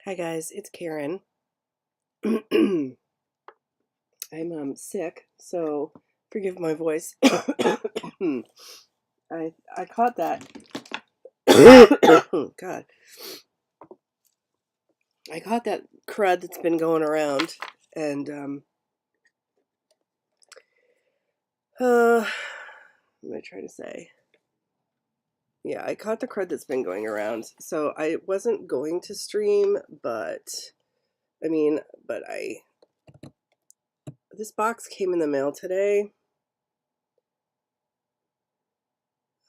Hi guys, it's Karen. I'm sick, so forgive my voice. I caught that. God, I caught that crud that's been going around, and what am I trying to say? Yeah, I caught the crud that's been going around. So I wasn't going to stream, but I this box came in the mail today.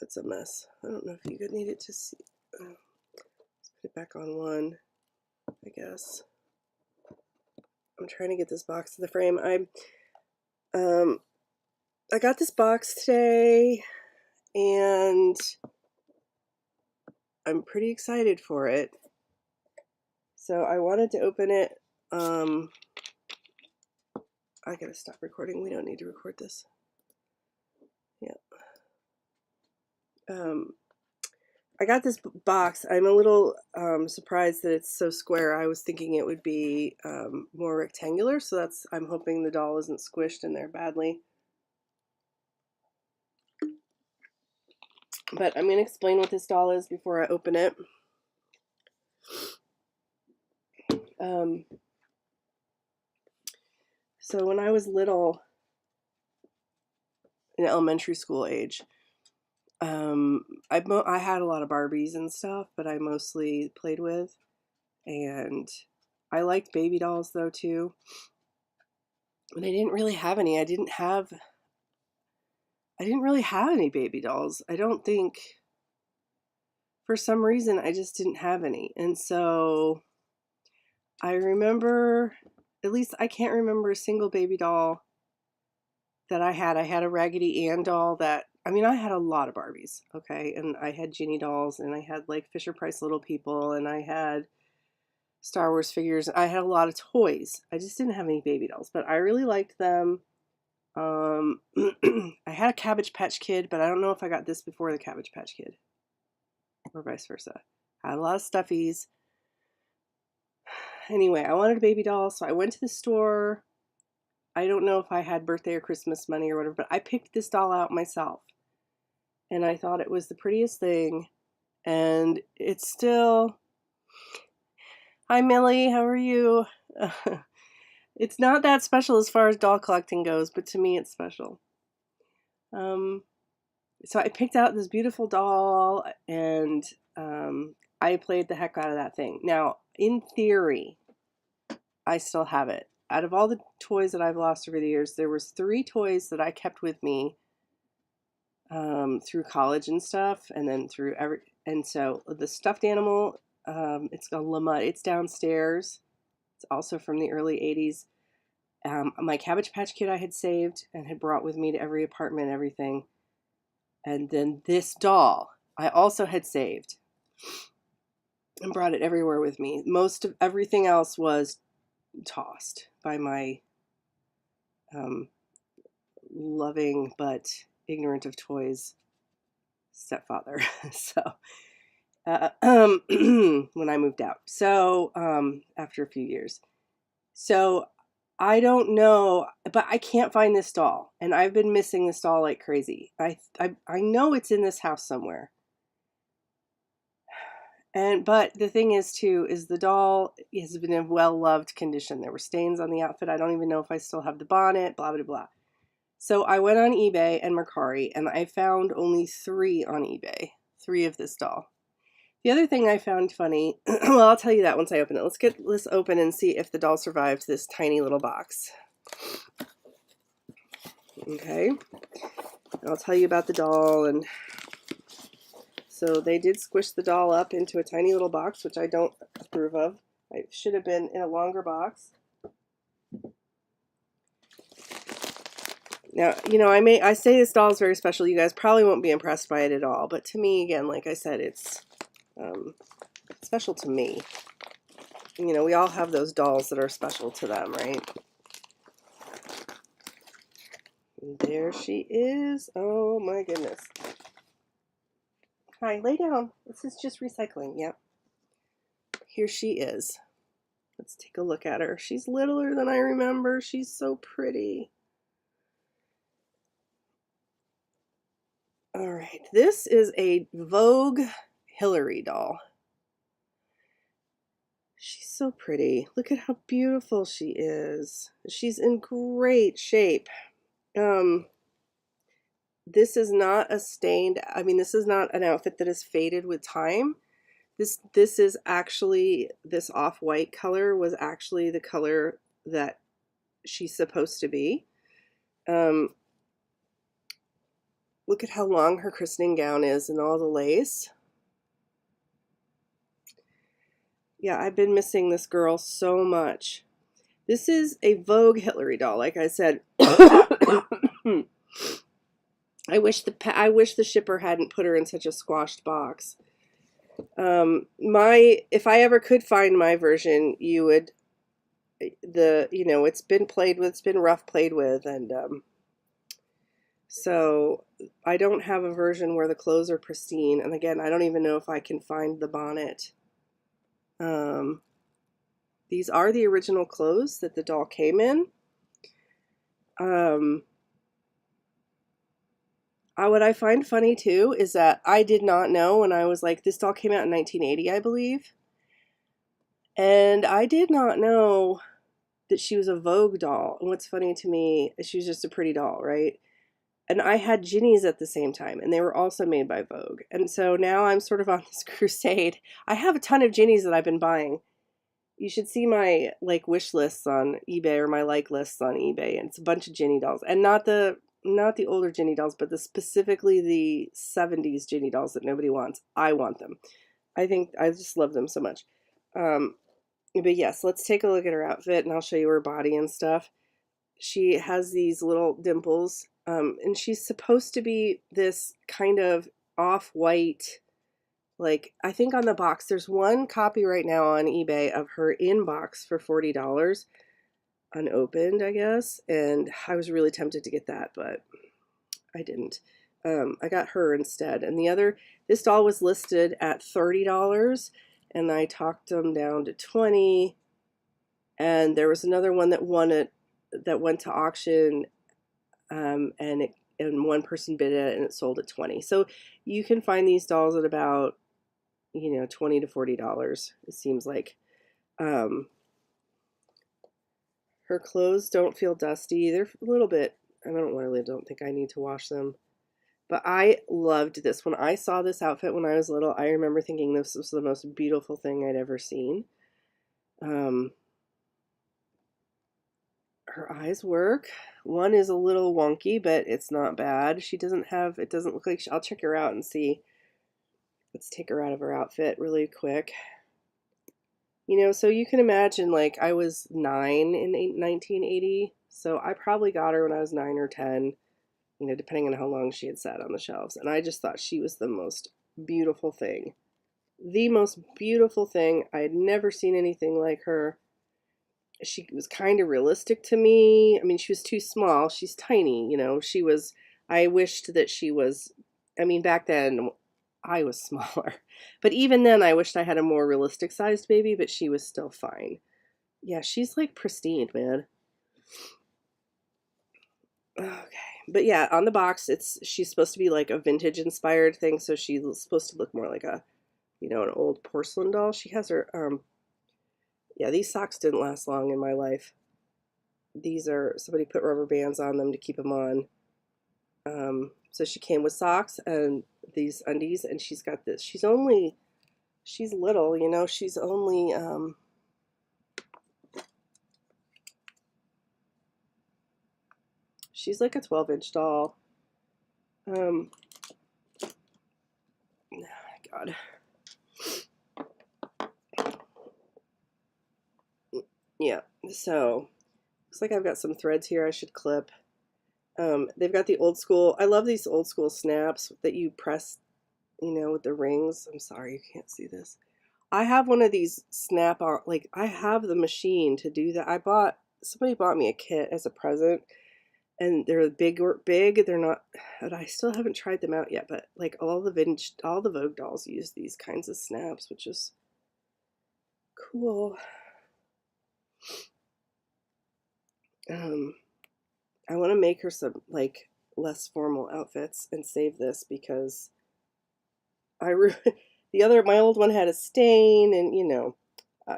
That's a mess. I don't know if you could need it to see. Let's put it back on one, I guess. I'm trying to get this box to the frame. I got this box today, and I'm pretty excited for it. So I wanted to open it. I gotta stop recording. We don't need to record this. Yeah. I got this box. I'm a little surprised that it's so square. I was thinking it would be more rectangular, so I'm hoping the doll isn't squished in there badly. But I'm going to explain what this doll is before I open it. So when I was little, in elementary school age, I had a lot of Barbies and stuff, but I mostly played with, and I liked baby dolls though too. And I didn't really have any. I didn't really have any baby dolls. I don't think, for some reason, I just didn't have any. And so I remember, at least I can't remember a single baby doll that I had. I had a Raggedy Ann doll I had a lot of Barbies, okay? And I had Genie dolls, and I had like Fisher-Price Little People, and I had Star Wars figures. I had a lot of toys. I just didn't have any baby dolls, but I really liked them. I had a Cabbage Patch Kid, but I don't know if I got this before the Cabbage Patch Kid, or vice versa. I had a lot of stuffies. Anyway, I wanted a baby doll, so I went to the store. I don't know if I had birthday or Christmas money or whatever, but I picked this doll out myself. And I thought it was the prettiest thing. And it's still... Hi, Millie. How are you? It's not that special as far as doll collecting goes, but to me it's special. So I picked out this beautiful doll, and I played the heck out of that thing. Now, in theory, I still have it. Out of all the toys that I've lost over the years, there was 3 toys that I kept with me through college and stuff, and then and so the stuffed animal, it's a Lamut. It's downstairs. It's also from the early 80s. My Cabbage Patch Kid I had saved and had brought with me to every apartment, everything. And then this doll I also had saved and brought it everywhere with me. Most of everything else was tossed by my loving but ignorant of toys stepfather. So when I moved out, so after a few years, so I don't know, but I can't find this doll, and I've been missing this doll like crazy. I know it's in this house somewhere. But the thing is too, is the doll has been in well-loved condition. There were stains on the outfit. I don't even know if I still have the bonnet, blah, blah, blah. So I went on eBay and Mercari, and I found only 3 on eBay. 3 of this doll. The other thing I found funny, well, I'll tell you that once I open it. Let's get this open and see if the doll survived this tiny little box. Okay. I'll tell you about the doll. And so they did squish the doll up into a tiny little box, which I don't approve of. It should have been in a longer box. Now, I say this doll is very special. You guys probably won't be impressed by it at all. But to me, again, like I said, it's special to me. We all have those dolls that are special to them, right? And there she is. Oh my goodness. Hi, lay down. This is just recycling. Yep. Here she is. Let's take a look at her. She's littler than I remember. She's so pretty. All right, this is a Vogue Hillary doll. She's so pretty. Look at how beautiful she is. She's in great shape. This is not a stained, I mean, this is not an outfit that is faded with time. This is actually, this off-white color was actually the color that she's supposed to be. Look at how long her christening gown is and all the lace. Yeah, I've been missing this girl so much. This is a Vogue Hillary doll, like I said. I wish the shipper hadn't put her in such a squashed box. If I ever could find my version, you would, it's been played with, it's been rough played with, and so I don't have a version where the clothes are pristine. And again, I don't even know if I can find the bonnet. These are the original clothes that the doll came in. What I find funny too is that I did not know when I was like, this doll came out in 1980, I believe. And I did not know that she was a Vogue doll. And what's funny to me is she was just a pretty doll, right? And I had Ginnies at the same time, and they were also made by Vogue. And so now I'm sort of on this crusade. I have a ton of Ginnies that I've been buying. You should see my like wish lists on eBay or my like lists on eBay. And it's a bunch of Ginny dolls, and not the older Ginny dolls, but specifically the 70s Ginny dolls that nobody wants. I want them. I think I just love them so much. But yes, let's take a look at her outfit, and I'll show you her body and stuff. She has these little dimples, and she's supposed to be this kind of off-white, like, I think on the box, there's one copy right now on eBay of her in box for $40, unopened, I guess, and I was really tempted to get that, but I didn't. I got her instead, and this doll was listed at $30, and I talked them down to $20, and there was another one that went to auction, and one person bid it and it sold at $20. So you can find these dolls at about, $20 to $40, it seems like. Her clothes don't feel dusty. They're a little bit, I don't think I need to wash them. But I loved this. When I saw this outfit when I was little, I remember thinking this was the most beautiful thing I'd ever seen. Her eyes work. One is a little wonky, but it's not bad. It doesn't look like I'll check her out and see. Let's take her out of her outfit really quick. So you can imagine, like, I was 9 in 1980, so I probably got her when I was 9 or 10, depending on how long she had sat on the shelves. And I just thought she was the most beautiful thing. The most beautiful thing. I had never seen anything like her. She was kind of realistic to me. I mean, she was too small. She's tiny, I wished that she was, back then I was smaller. But even then, I wished I had a more realistic sized baby, but she was still fine. Yeah, she's like pristine, man. Okay. But yeah, on the box, she's supposed to be like a vintage inspired thing, so she's supposed to look more like an old porcelain doll. She has her, yeah, these socks didn't last long in my life. Somebody put rubber bands on them to keep them on. So she came with socks and these undies, and she's got this. She's little, she's only, she's like a 12-inch doll. Oh my God. Yeah, so looks like I've got some threads here I should clip. They've got the old school. I love these old school snaps that you press, with the rings. I'm sorry, you can't see this. I have one of these snap on, like, I have the machine to do that. Somebody bought me a kit as a present, and they're big. They're not, but I still haven't tried them out yet, but like all the Vogue dolls use these kinds of snaps, which is cool. I want to make her some like less formal outfits and save this because my old one had a stain, and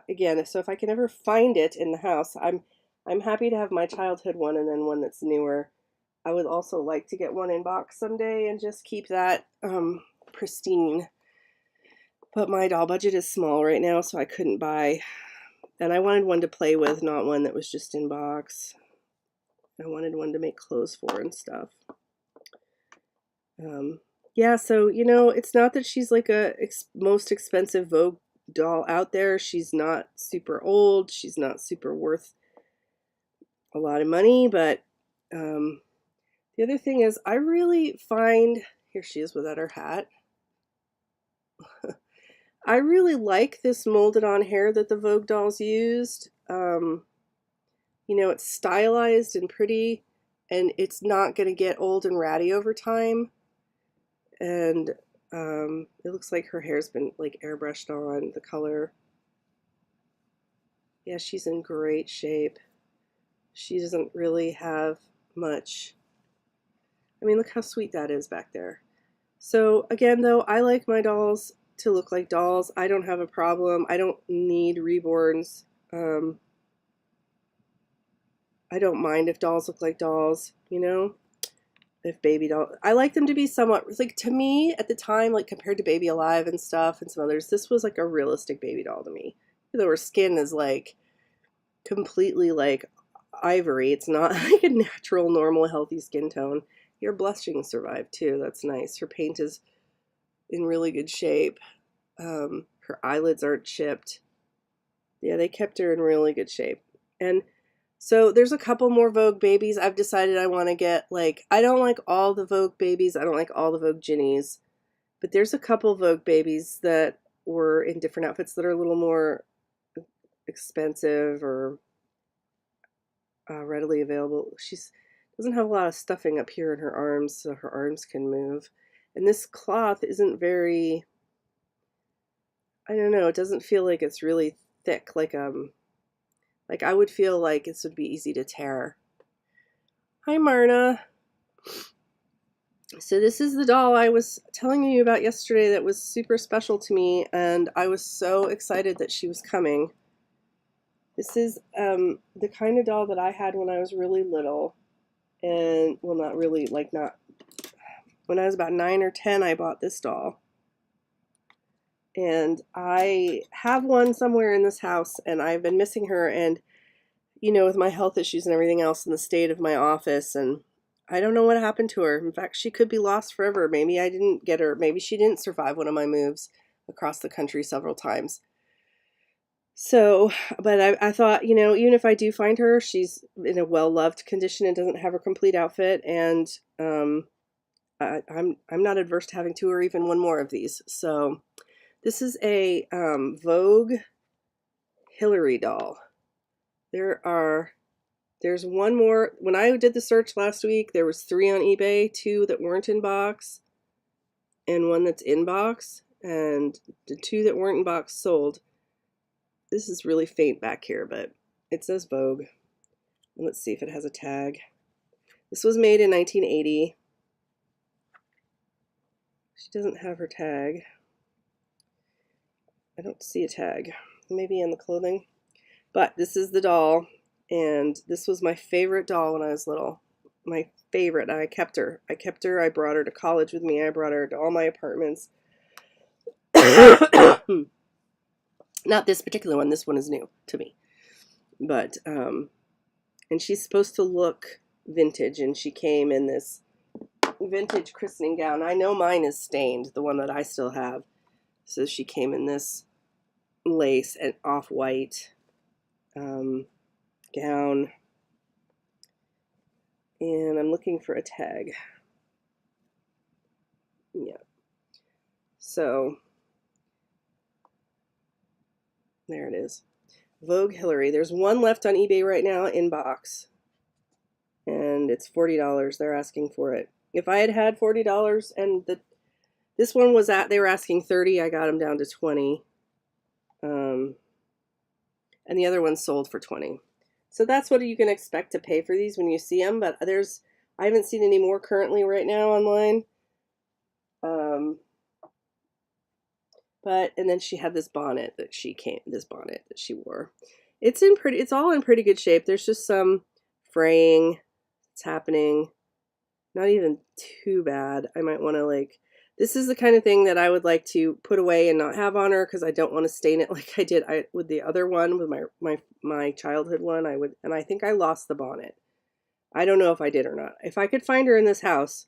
again, so if I can ever find it in the house, I'm happy to have my childhood one and then one that's newer. I would also like to get one in box someday and just keep that pristine. But my doll budget is small right now, so I couldn't buy. And I wanted one to play with, not one that was just in box. I wanted one to make clothes for and stuff. Yeah, so, it's not that she's like most expensive Vogue doll out there. She's not super old. She's not super worth a lot of money. But the other thing is, I really find, here she is without her hat. I really like this molded on hair that the Vogue dolls used. It's stylized and pretty, and it's not going to get old and ratty over time. And it looks like her hair's been like airbrushed on, the color. Yeah, she's in great shape. She doesn't really have much. I mean, look how sweet that is back there. So again, though, I like my dolls to look like dolls. I don't have a problem. I don't need reborns. I don't mind if dolls look like dolls, if baby doll. I like them to be somewhat, like, to me at the time, like compared to Baby Alive and stuff and some others, this was like a realistic baby doll to me. Though her skin is like completely like ivory. It's not like a natural, normal, healthy skin tone. Your blushing survived too. That's nice. Her paint is in really good shape. Her eyelids aren't chipped. Yeah, they kept her in really good shape. And so there's a couple more Vogue babies. I've decided I want to get, like, I don't like all the Vogue babies. I don't like all the Vogue Ginnies. But there's a couple Vogue babies that were in different outfits that are a little more expensive or readily available. She doesn't have a lot of stuffing up here in her arms, so her arms can move. And this cloth isn't very, I don't know, it doesn't feel like it's really thick, like I would feel like this would be easy to tear. Hi, Marna. So this is the doll I was telling you about yesterday that was super special to me, and I was so excited that she was coming. This is the kind of doll that I had when I was really little, and, well, not really, like, not, when I was about 9 or 10, I bought this doll. And I have one somewhere in this house, and I've been missing her, and, with my health issues and everything else in the state of my office, and I don't know what happened to her. In fact, she could be lost forever. Maybe I didn't get her. Maybe she didn't survive one of my moves across the country several times. So, but I thought, even if I do find her, she's in a well-loved condition and doesn't have her complete outfit, and I'm not adverse to having 2 or even 1 more of these. So this is a Vogue Hillary doll. There's 1 more. When I did the search last week, there was 3 on eBay, 2 that weren't in box, and 1 that's in box, and the 2 that weren't in box sold. This is really faint back here, but it says Vogue. And let's see if it has a tag. This was made in 1980. She doesn't have her tag. I don't see a tag. Maybe in the clothing. But this is the doll, and this was my favorite doll when I was little. My favorite. I kept her. I brought her to college with me. I brought her to all my apartments. Not this particular one. This one is new to me. But, and she's supposed to look vintage, and she came in this vintage christening gown. I know mine is stained, the one that I still have. So she came in this lace and off-white gown. And I'm looking for a tag. Yeah. So there it is. Vogue Hillary. There's 1 left on eBay right now in box. And it's $40. They're asking for it. If I had had $40 and this one was they were asking $30, I got them down to $20. and the other one sold for 20. So that's what you can expect to pay for these when you see them, but I haven't seen any more currently right now online. And then she had this bonnet that she wore. It's all in pretty good shape. There's just some fraying that's happening. Not even too bad. I might want to this is the kind of thing that I would like to put away and not have on her, because I don't want to stain it like I did with the other one, with my childhood one. And I think I lost the bonnet. I don't know if I did or not. If I could find her in this house.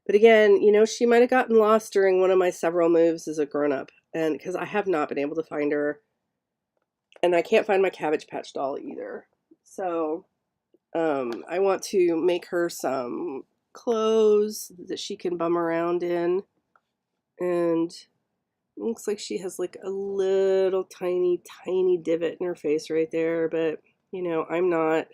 But again, she might have gotten lost during one of my several moves as a grown-up, and because I have not been able to find her, and I can't find my Cabbage Patch doll either. So I want to make her some clothes that she can bum around in, and it looks like she has like a little tiny divot in her face right there, but I'm not.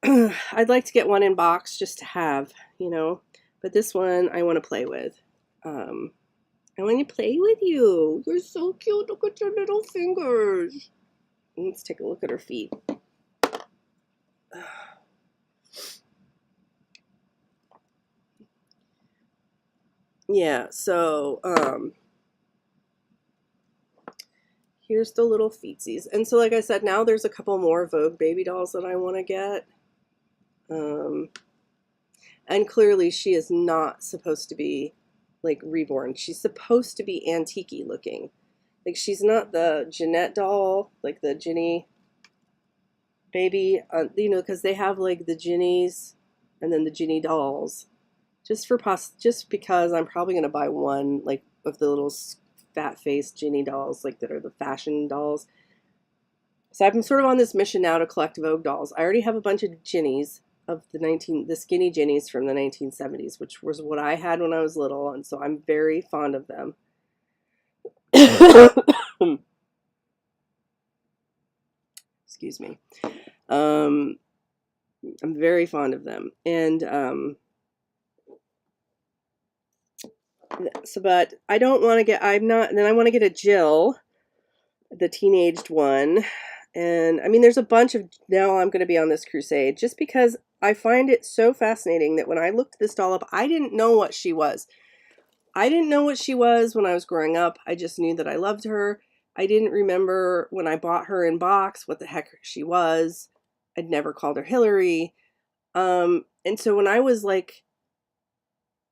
I'd like to get one in box just to have, but this one I want to play with. I want to play with you. You're so cute. Look at your little fingers. Let's take a look at her feet. Yeah, so here's the little feetsies. And so like I said, now there's a couple more Vogue baby dolls that I want to get. And clearly she is not supposed to be like reborn. She's supposed to be antique-y looking. Like she's not the Jeanette doll, like the Ginny baby, because they have like the Ginnies and then the Ginny dolls. Just because I'm probably gonna buy one like of the little fat-faced Ginny dolls, like that are the fashion dolls. So I'm sort of on this mission now to collect Vogue dolls. I already have a bunch of Ginnies of the skinny Ginnies from the 1970s, which was what I had when I was little, and so I'm very fond of them. Excuse me. I'm very fond of them, and but I don't want to get. Then I want to get a Jill, the teenaged one. And I mean, there's a bunch of, now I'm going to be on this crusade just because I find it so fascinating that when I looked this doll up, I didn't know what she was. I didn't know what she was when I was growing up. I just knew that I loved her. I didn't remember when I bought her in box what the heck she was. I'd never called her Hillary. And so when I was like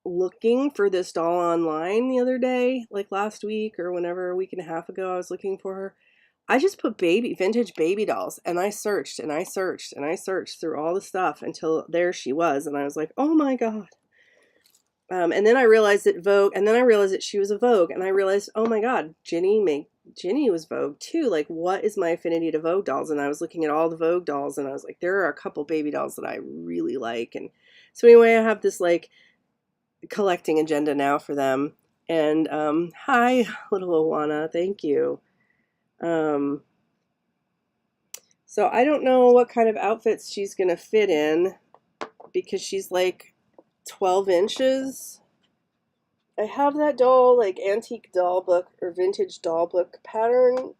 looking for this doll online the other day, like last week or whenever, a week and a half ago, I was looking for her. I just put vintage baby dolls, and I searched and I searched and I searched through all the stuff until there she was, and I was like, oh my god. And then I realized that she was a Vogue, and I realized, oh my god, Ginny was Vogue too. Like, what is my affinity to Vogue dolls? And I was looking at all the Vogue dolls, and I was like, there are a couple baby dolls that I really like. And so anyway, I have this like collecting agenda now for them. And hi, little Owana, thank you. So I don't know what kind of outfits she's gonna fit in, because she's like 12 inches. I have that doll, like antique doll book or vintage doll book pattern.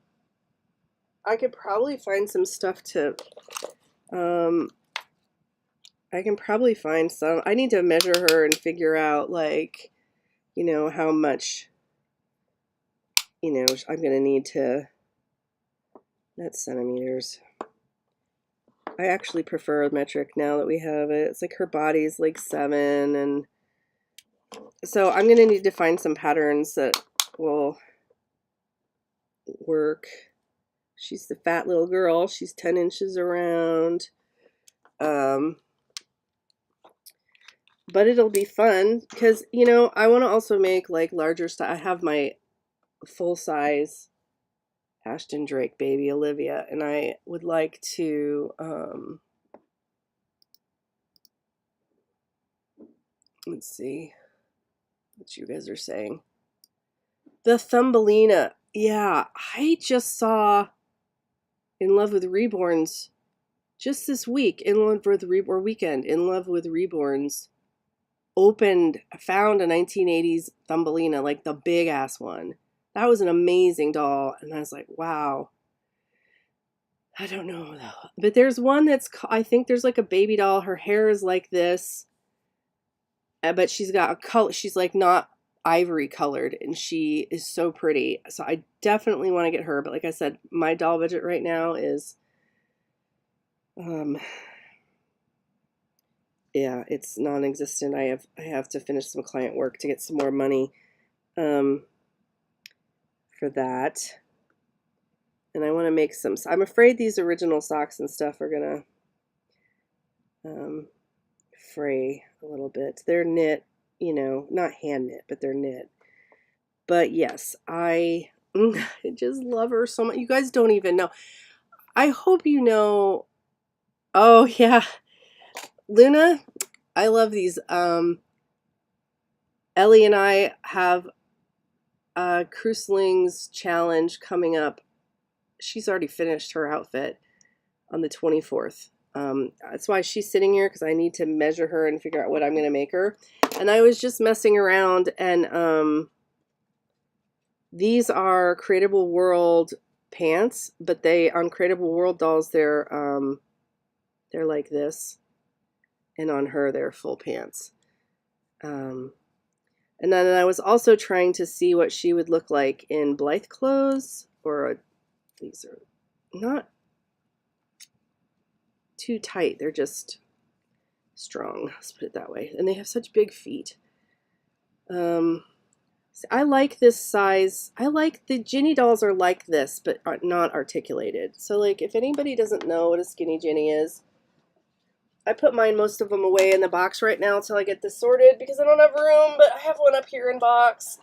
I could probably find some stuff to, I can probably find some. I need to measure her and figure out like, how much, I'm gonna need to, that's centimeters. I actually prefer metric now that we have it. It's like her body's like 7, and so I'm gonna need to find some patterns that will work. She's the fat little girl. She's 10 inches around. But it'll be fun because, I want to also make like larger stuff. I have my full-size Ashton Drake baby Olivia, and I would like to let's see what you guys are saying. The Thumbelina. Yeah, I just saw In Love with Reborns just this week. In Love with Reborns found a 1980s Thumbelina, like the big ass one. That was an amazing doll, and I was like, wow. I don't know though. But there's one I think there's like a baby doll. Her hair is like this, but she's got a color. She's like not ivory colored, and she is so pretty. So I definitely want to get her. But like I said, my doll budget right now is, yeah, it's non-existent. I have to finish some client work to get some more money, for that. And I want to make some. I'm afraid these original socks and stuff are gonna fray a little bit. They're knit, you know, not hand knit, but they're knit. But yes, I just love her so much. You guys don't even know. I hope you know. Oh yeah, Luna, I love these. Ellie and I have a Cruislings challenge coming up. She's already finished her outfit on the 24th. That's why she's sitting here, because I need to measure her and figure out what I'm going to make her. And I was just messing around, and these are Creatable World pants, but they, on Creatable World dolls, they're like this, and on her they're full pants. And then I was also trying to see what she would look like in Blythe clothes, or these are not too tight. They're just strong. Let's put it that way. And they have such big feet. I like this size. I like the Ginny dolls are like this, but are not articulated. So like if anybody doesn't know what a skinny Ginny is, I put most of them away in the box right now until I get this sorted because I don't have room, but I have one up here in box.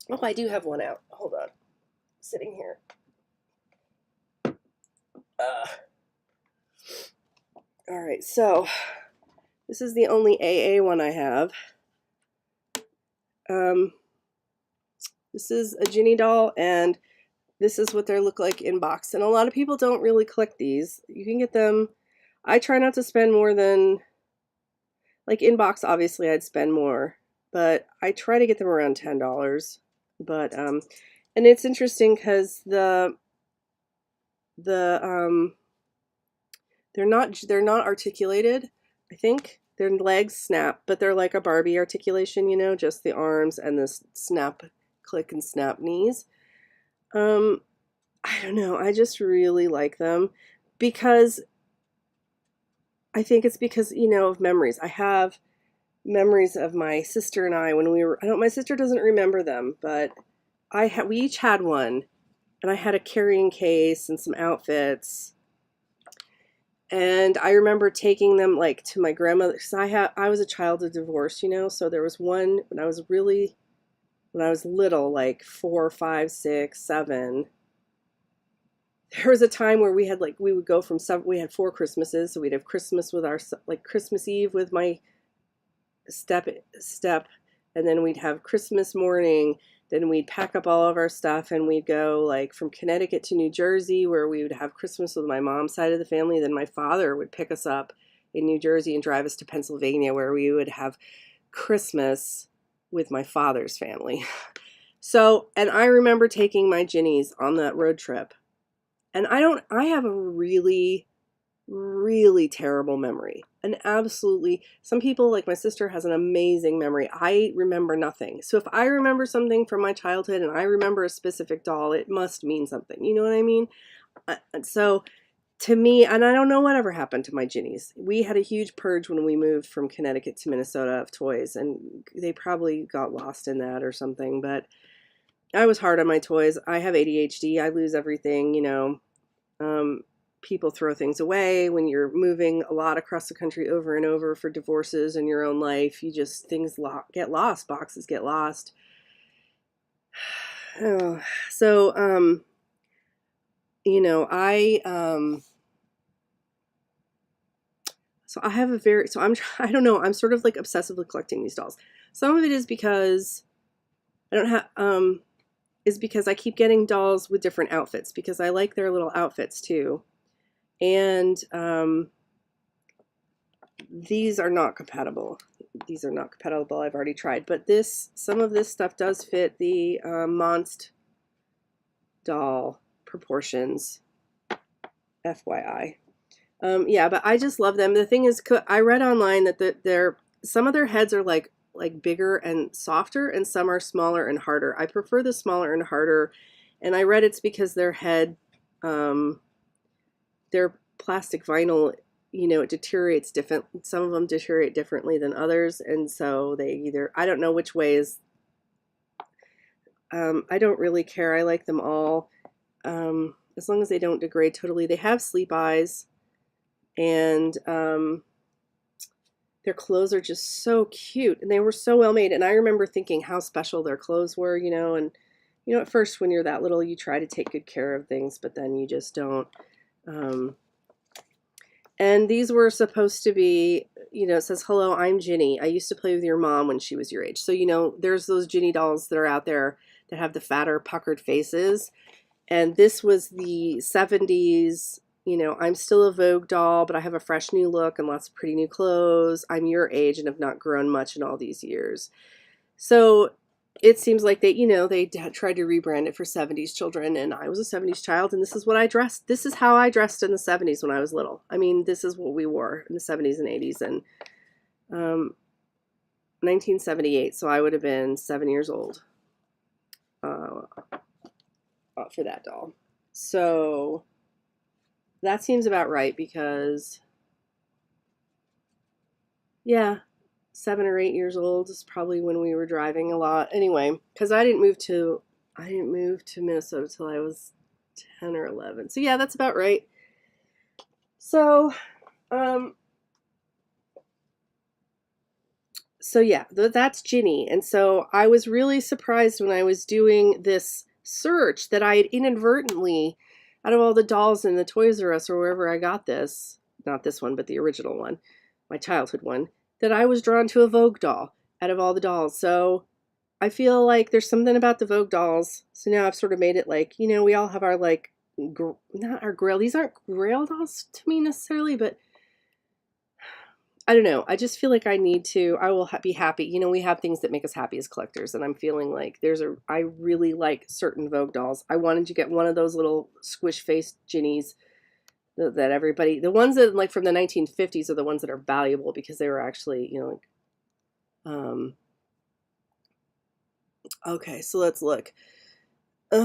Oh, I do have one out. Hold on. Sitting here. All right, so this is the only AA one I have. This is a Ginny doll, and this is what they look like in box. And a lot of people don't really collect these. You can get them. I try not to spend more than, like in box, obviously I'd spend more, but I try to get them around $10. But and it's interesting because they're not articulated. I think their legs snap, but they're like a Barbie articulation, you know, just the arms and the snap, click and snap knees. I don't know. I just really like them because I think it's because, you know, of memories. I have memories of my sister and I when we were, my sister doesn't remember them, but we each had one, and I had a carrying case and some outfits. And I remember taking them like to my grandmother, because I was a child of divorce, you know, so there was one when I was little, like 4, 5, 6, 7. There was a time where we would go from we had 4 Christmases, so we'd have Christmas with Christmas Eve with my step, and then we'd have Christmas morning. Then we'd pack up all of our stuff and we'd go like from Connecticut to New Jersey, where we would have Christmas with my mom's side of the family. Then my father would pick us up in New Jersey and drive us to Pennsylvania, where we would have Christmas with my father's family. So, and I remember taking my Ginnies on that road trip. And I have a really, really terrible memory. And absolutely, some people, like my sister, has an amazing memory. I remember nothing. So if I remember something from my childhood and I remember a specific doll, it must mean something. You know what I mean? So to me, and I don't know whatever happened to my Ginnies. We had a huge purge when we moved from Connecticut to Minnesota of toys, and they probably got lost in that or something. But I was hard on my toys. I have ADHD. I lose everything, you know. People throw things away when you're moving a lot across the country over and over for divorces in your own life. You just, things get lost, boxes get lost. Oh, so, you know, I have I don't know, I'm sort of like obsessively collecting these dolls. Some of it is because I don't have, is because I keep getting dolls with different outfits, because I like their little outfits too. And these are not compatible. These are not compatible. I've already tried. But some of this stuff does fit the Monst doll proportions, FYI. Yeah, but I just love them. The thing is, I read online that some of their heads are like bigger and softer, and some are smaller and harder. I prefer the smaller and harder, and I read it's because their head, their plastic vinyl, it deteriorates different. Some of them deteriorate differently than others, and so they either, I don't know which way is. I don't really care. I like them all, as long as they don't degrade totally. They have sleep eyes. And their clothes are just so cute, and they were so well made. And I remember thinking how special their clothes were, and at first when you're that little, you try to take good care of things, but then you just don't. And these were supposed to be, it says, "Hello, I'm Ginny. I used to play with your mom when she was your age." So, there's those Ginny dolls that are out there that have the fatter, puckered faces. And this was the 70s. I'm still a Vogue doll, but I have a fresh new look and lots of pretty new clothes. I'm your age and have not grown much in all these years. So it seems like they tried to rebrand it for 70s children, and I was a 70s child, and this is what I dressed. This is how I dressed in the 70s when I was little. I mean, this is what we wore in the 70s and 80s, and 1978, so I would have been 7 years old for that doll. So that seems about right, because, yeah, 7 or 8 years old is probably when we were driving a lot. Anyway, because I didn't move to Minnesota till I was 10 or 11. So yeah, that's about right. So, yeah, that's Ginny. And so I was really surprised when I was doing this search that I had inadvertently, out of all the dolls in the Toys R Us or wherever I got this, not this one, but the original one, my childhood one, that I was drawn to a Vogue doll out of all the dolls. So I feel like there's something about the Vogue dolls. So now I've sort of made it like, we all have our, like, not our Grail. These aren't Grail dolls to me necessarily, but I don't know. I just feel like I will be happy. We have things that make us happy as collectors, and I'm feeling like I really like certain Vogue dolls. I wanted to get one of those little squish-faced Ginnies that everybody, the ones that like from the 1950s are the ones that are valuable, because they were actually, okay, so let's look.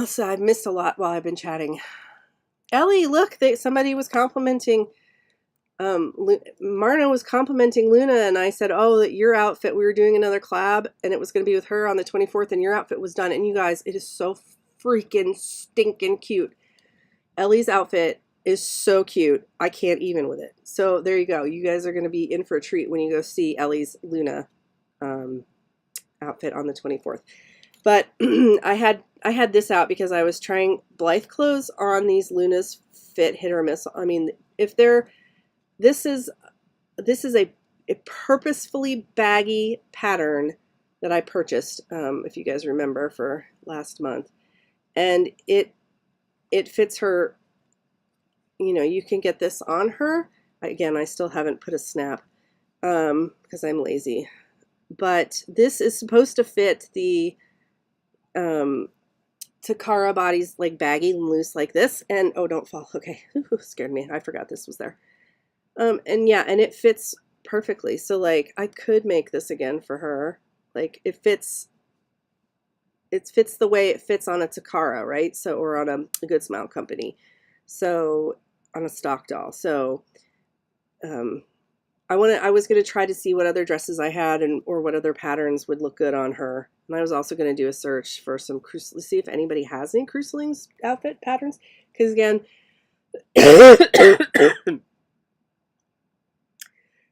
So I've missed a lot while I've been chatting. Ellie, look, somebody was complimenting, Marna was complimenting Luna, and I said, "Oh, that your outfit, we were doing another collab, and it was going to be with her on the 24th, and your outfit was done." And you guys, it is so freaking stinking cute. Ellie's outfit is so cute. I can't even with it. So there you go. You guys are going to be in for a treat when you go see Ellie's Luna outfit on the 24th. But I had this out because I was trying Blythe clothes on these. Luna's fit hit or miss. I mean, this is a purposefully baggy pattern that I purchased, if you guys remember, for last month, and it fits her. You can get this on her. Again, I still haven't put a snap because I'm lazy, but this is supposed to fit the Takara bodies, like baggy and loose like this. And oh, don't fall. Okay, scared me. I forgot this was there. And yeah, and it fits perfectly. So like I could make this again for her. Like it fits the way it fits on a Takara, right? So, or on a Good Smile Company. So on a stock doll. So I was going to try to see what other dresses I had or what other patterns would look good on her. And I was also going to do a search for some let's see if anybody has any Cruislings outfit patterns. Because again,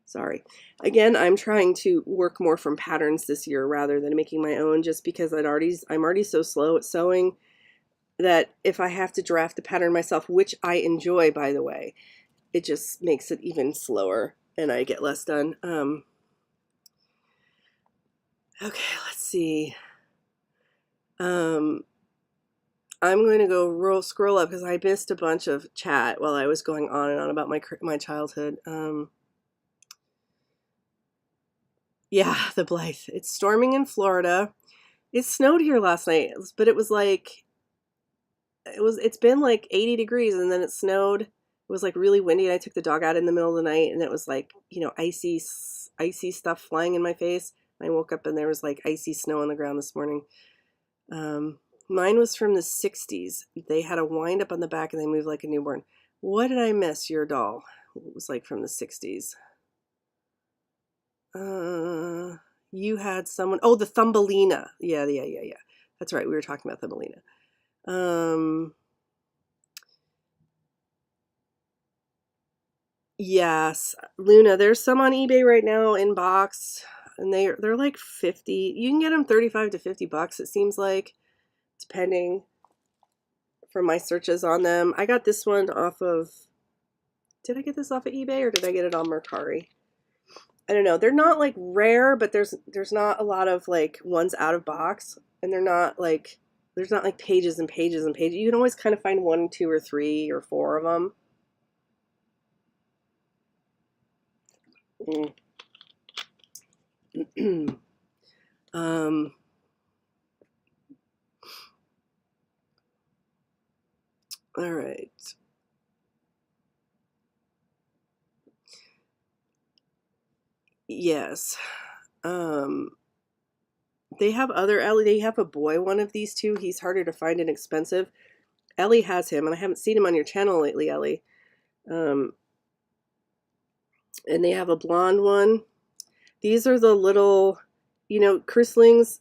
sorry. Again, I'm trying to work more from patterns this year rather than making my own, just because I'm already so slow at sewing that if I have to draft the pattern myself, which I enjoy, by the way, it just makes it even slower and I get less done. Okay, let's see. I'm going to go scroll up because I missed a bunch of chat while I was going on and on about my childhood. Yeah, the Blythe. It's storming in Florida. It snowed here last night, but it was like it's been like 80 degrees and then it snowed. It was like really windy and I took the dog out in the middle of the night and it was like, you know, icy stuff flying in my face. I woke up and there was like icy snow on the ground this morning. Mine was from the 60s. They had a wind up on the back and they moved like a newborn. What did I miss? Your doll. It was like from the 60s. You had someone. Oh, the Thumbelina. Yeah. That's right. We were talking about Thumbelina. Yes, Luna. There's some on eBay right now in box, and they're like 50. You can get them 35 to 50 bucks. It seems like, depending from my searches on them. I got this one off of. Did I get this off of eBay or did I get it on Mercari? I don't know. They're not like rare, but there's not a lot of like ones out of box, and they're not like there's not like pages and pages and pages. You can always kind of find 1, 2, or 3 or 4 of them. All right. Yes. They have other Ellie. They have a boy one of these two. He's harder to find and expensive. Ellie has him, and I haven't seen him on your channel lately, Ellie. And they have a blonde one. These are the little, you know, Chrislings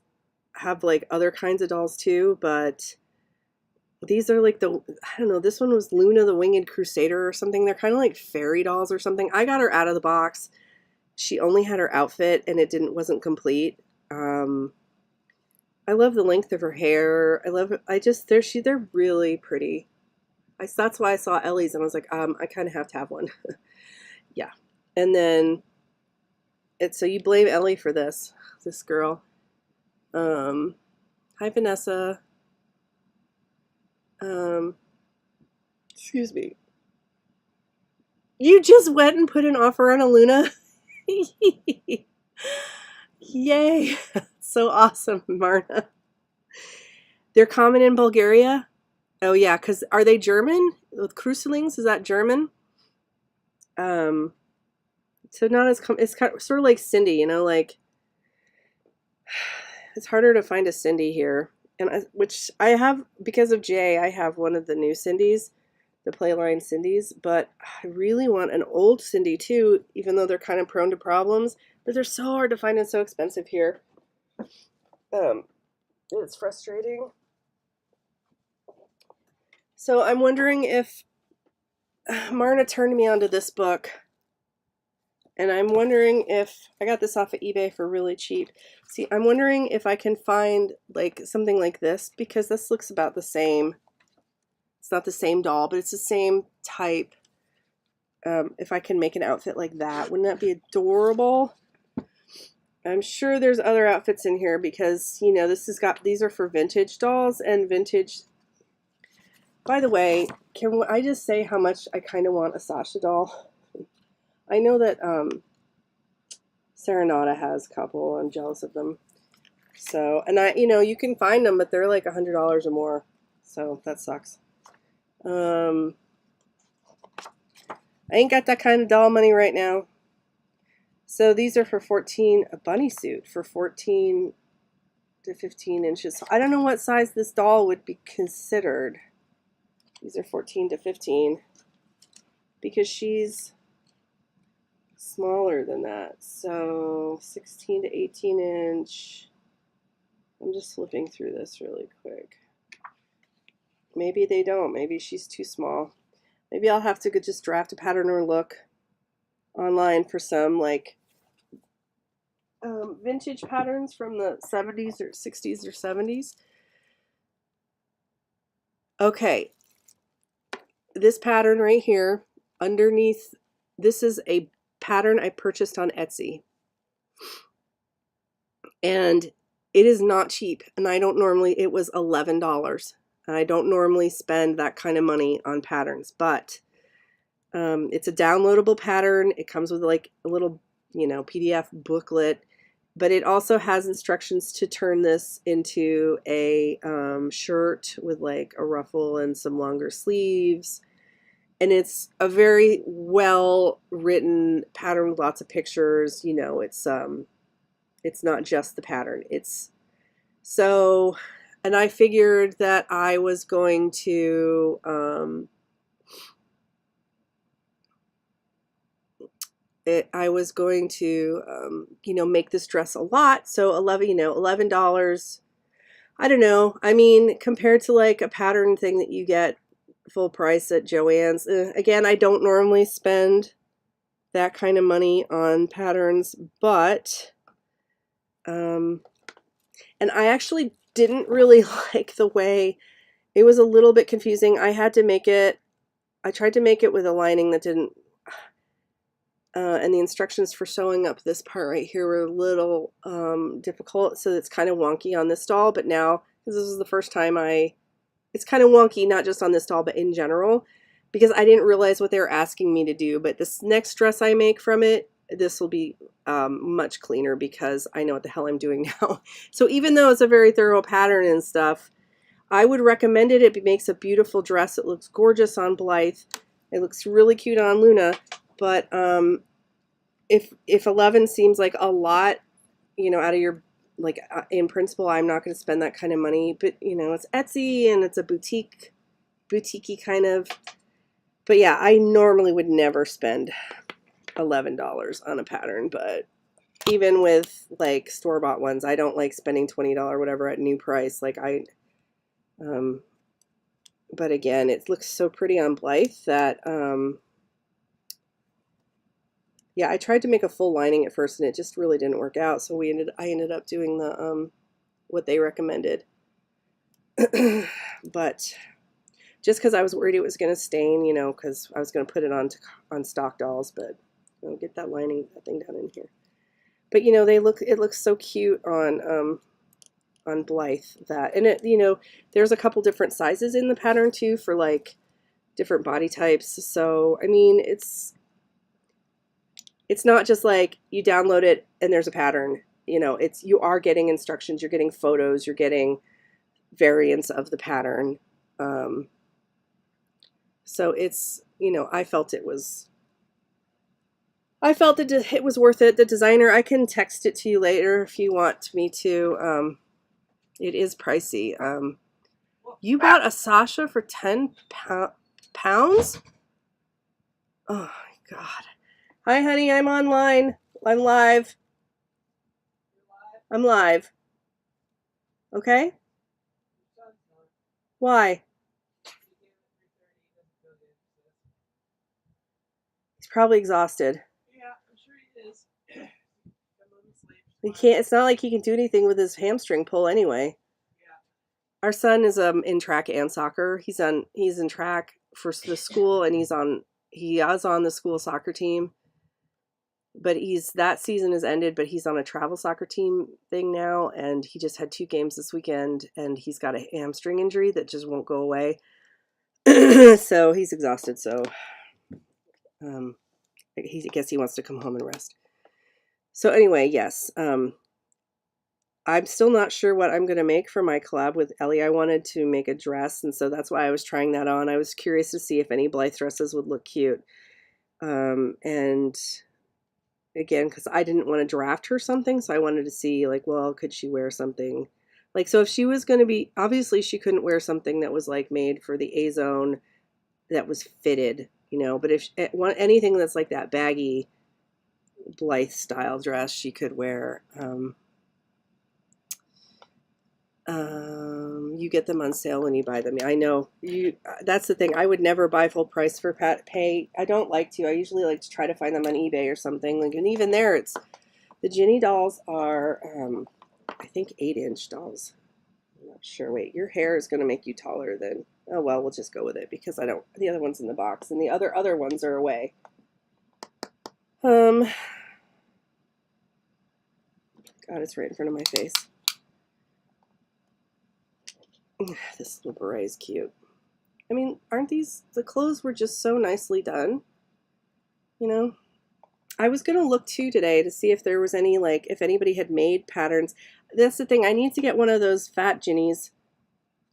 have like other kinds of dolls too, but these are like the, I don't know, this one was Luna the Winged Crusader or something. They're kind of like fairy dolls or something. I got her out of the box. She only had her outfit and it wasn't complete. I love the length of her hair. They're really pretty. That's why I saw Ellie's and I was like, I kind of have to have one. Yeah. And then so you blame Ellie for this girl. Hi Vanessa. Excuse me. You just went and put an offer on a Luna? Yay. So awesome, Marna. They're common in Bulgaria? Oh yeah, because are they German? With Cruselings, is that German? So not as it's kind of, sort of like Cindy, you know, like it's harder to find a Cindy here, and which I have because of Jay. I have one of the new Cindys, the Playline Cindys, but I really want an old Cindy too, even though they're kind of prone to problems. But they're so hard to find and so expensive here. It's frustrating. So I'm wondering if Marna turned me onto this book. And I'm wondering if I got this off of eBay for really cheap. See, I'm wondering if I can find like something like this because this looks about the same. It's not the same doll, but it's the same type. If I can make an outfit like that, wouldn't that be adorable? I'm sure there's other outfits in here because, you know, these are for vintage dolls and vintage. By the way, can I just say how much I kind of want a Sasha doll? I know that Serenata has a couple. I'm jealous of them. So, and you know, you can find them, but they're like $100 or more. So that sucks. I ain't got that kind of doll money right now. So these are for 14, a bunny suit for 14 to 15 inches. I don't know what size this doll would be considered. These are 14 to 15 because she's smaller than that. So 16 to 18 inch. I'm just flipping through this really quick. Maybe they don't. Maybe she's too small. Maybe I'll have to just draft a pattern or look online for some like vintage patterns from the 70s or 60s or 70s. Okay. This pattern right here, underneath, this is a pattern I purchased on Etsy. And it is not cheap. And I don't normally, it was $11. And I don't normally spend that kind of money on patterns. But it's a downloadable pattern. It comes with like a little, you know, PDF booklet. But it also has instructions to turn this into a shirt with like a ruffle and some longer sleeves. And it's a very well written pattern with lots of pictures. You know, it's not just the pattern. It's so, and I figured that I was going to you know, make this dress a lot. So $11. I don't know. I mean, compared to like a pattern thing that you get full price at Joann's. Again, I don't normally spend that kind of money on patterns, but and I actually didn't really like the way it was a little bit confusing. I tried to make it with a lining that didn't and the instructions for sewing up this part right here were a little difficult, so it's kind of wonky on this doll. But now, because this is the first time it's kind of wonky, not just on this doll, but in general, because I didn't realize what they were asking me to do. But this next dress I make from it, this will be much cleaner because I know what the hell I'm doing now. So even though it's a very thorough pattern and stuff, I would recommend it. It makes a beautiful dress. It looks gorgeous on Blythe. It looks really cute on Luna. But if 11 seems like a lot, you know, out of your, like, in principle, I'm not going to spend that kind of money. But, you know, it's Etsy and it's a boutique-y kind of. But yeah, I normally would never spend $11 on a pattern. But even with, like, store-bought ones, I don't like spending $20 whatever at new price. Like, but again, it looks so pretty on Blythe that, yeah, I tried to make a full lining at first and it just really didn't work out. So I ended up doing the what they recommended. But just because I was worried it was going to stain, you know, because I was going to put it on stock dolls, but I'll get that thing down in here. But you know, it looks so cute on Blythe and it, you know, there's a couple different sizes in the pattern too for like different body types. So I mean, it's not just like you download it and there's a pattern. You know, you are getting instructions, you're getting photos, you're getting variants of the pattern. So it's, you know, I felt it was worth it. The designer, I can text it to you later if you want me to. It is pricey. You bought a Sasha for 10 pounds? Oh my God. Hi, honey. I'm online. I'm live. I'm live. Okay? Why? He's probably exhausted. Yeah, I'm sure he is. He can't. It's not like he can do anything with his hamstring pull anyway. Yeah. Our son is in track and soccer. He's in track for the school, and he is on the school soccer team. But that season is ended, but he's on a travel soccer team thing now, and he just had 2 games this weekend, and he's got a hamstring injury that just won't go away. So he's exhausted. So I guess he wants to come home and rest. So anyway, yes, I'm still not sure what I'm going to make for my collab with Ellie. I wanted to make a dress, and so that's why I was trying that on. I was curious to see if any Blythe dresses would look cute. And again, because I didn't want to draft her something, so I wanted to see, like, well, could she wear something? Like, so if she was going to be, obviously she couldn't wear something that was, like, made for the A-zone that was fitted, you know, but if anything that's like that baggy Blythe style dress she could wear. You get them on sale when you buy them. I know that's the thing. I would never buy full price for pay. I don't like to. I usually like to try to find them on eBay or something. Like, and even there, the Ginny dolls are, I think 8-inch dolls. I'm not sure. Wait, your hair is going to make you taller than. Oh well, we'll just go with it because I don't. The other one's in the box, and the other ones are away. God, it's right in front of my face. This little beret is cute. I mean, aren't the clothes were just so nicely done, you know? I was gonna look too today to see if there was any, like, if anybody had made patterns. That's the thing. I need to get one of those fat Ginnies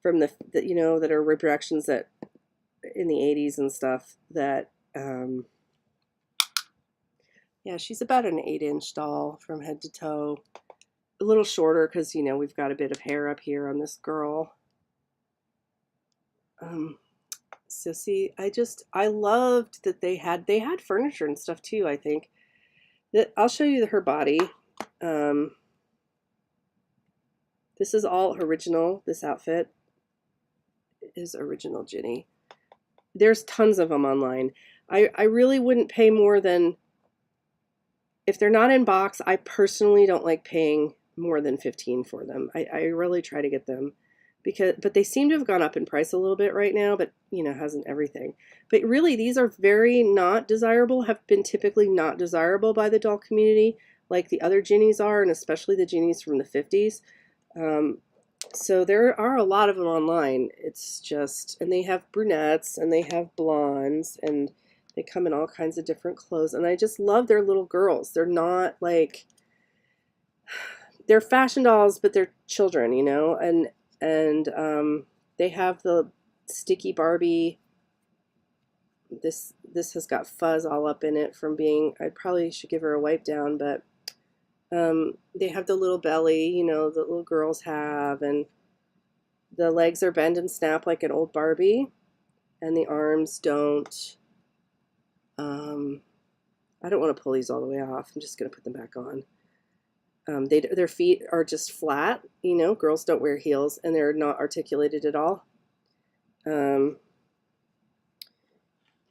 from the you know, that are reproductions that in the 80s and stuff that yeah, she's about an 8-inch doll from head to toe. A little shorter because, you know, we've got a bit of hair up here on this girl. So see, I loved that they had furniture and stuff too, I think. That I'll show you her body. This is all original. This outfit is original Ginny. There's tons of them online. I really wouldn't pay more than, if they're not in box, I personally don't like paying more than $15 for them. I really try to get them but they seem to have gone up in price a little bit right now, but you know, hasn't everything. But really, these are very not desirable, have been typically not desirable by the doll community, like the other Ginnies are, and especially the Ginnies from the 50s. So there are a lot of them online. It's just, and they have brunettes and they have blondes and they come in all kinds of different clothes. And I just love their little girls. They're not like, they're fashion dolls, but they're children, you know, and they have the sticky Barbie. This has got fuzz all up in it from being, I probably should give her a wipe down, but they have the little belly, you know, the little girls have, and the legs are bend and snap like an old Barbie, and the arms don't. I don't want to pull these all the way off. I'm just going to put them back on. Their feet are just flat, you know, girls don't wear heels, and they're not articulated at all.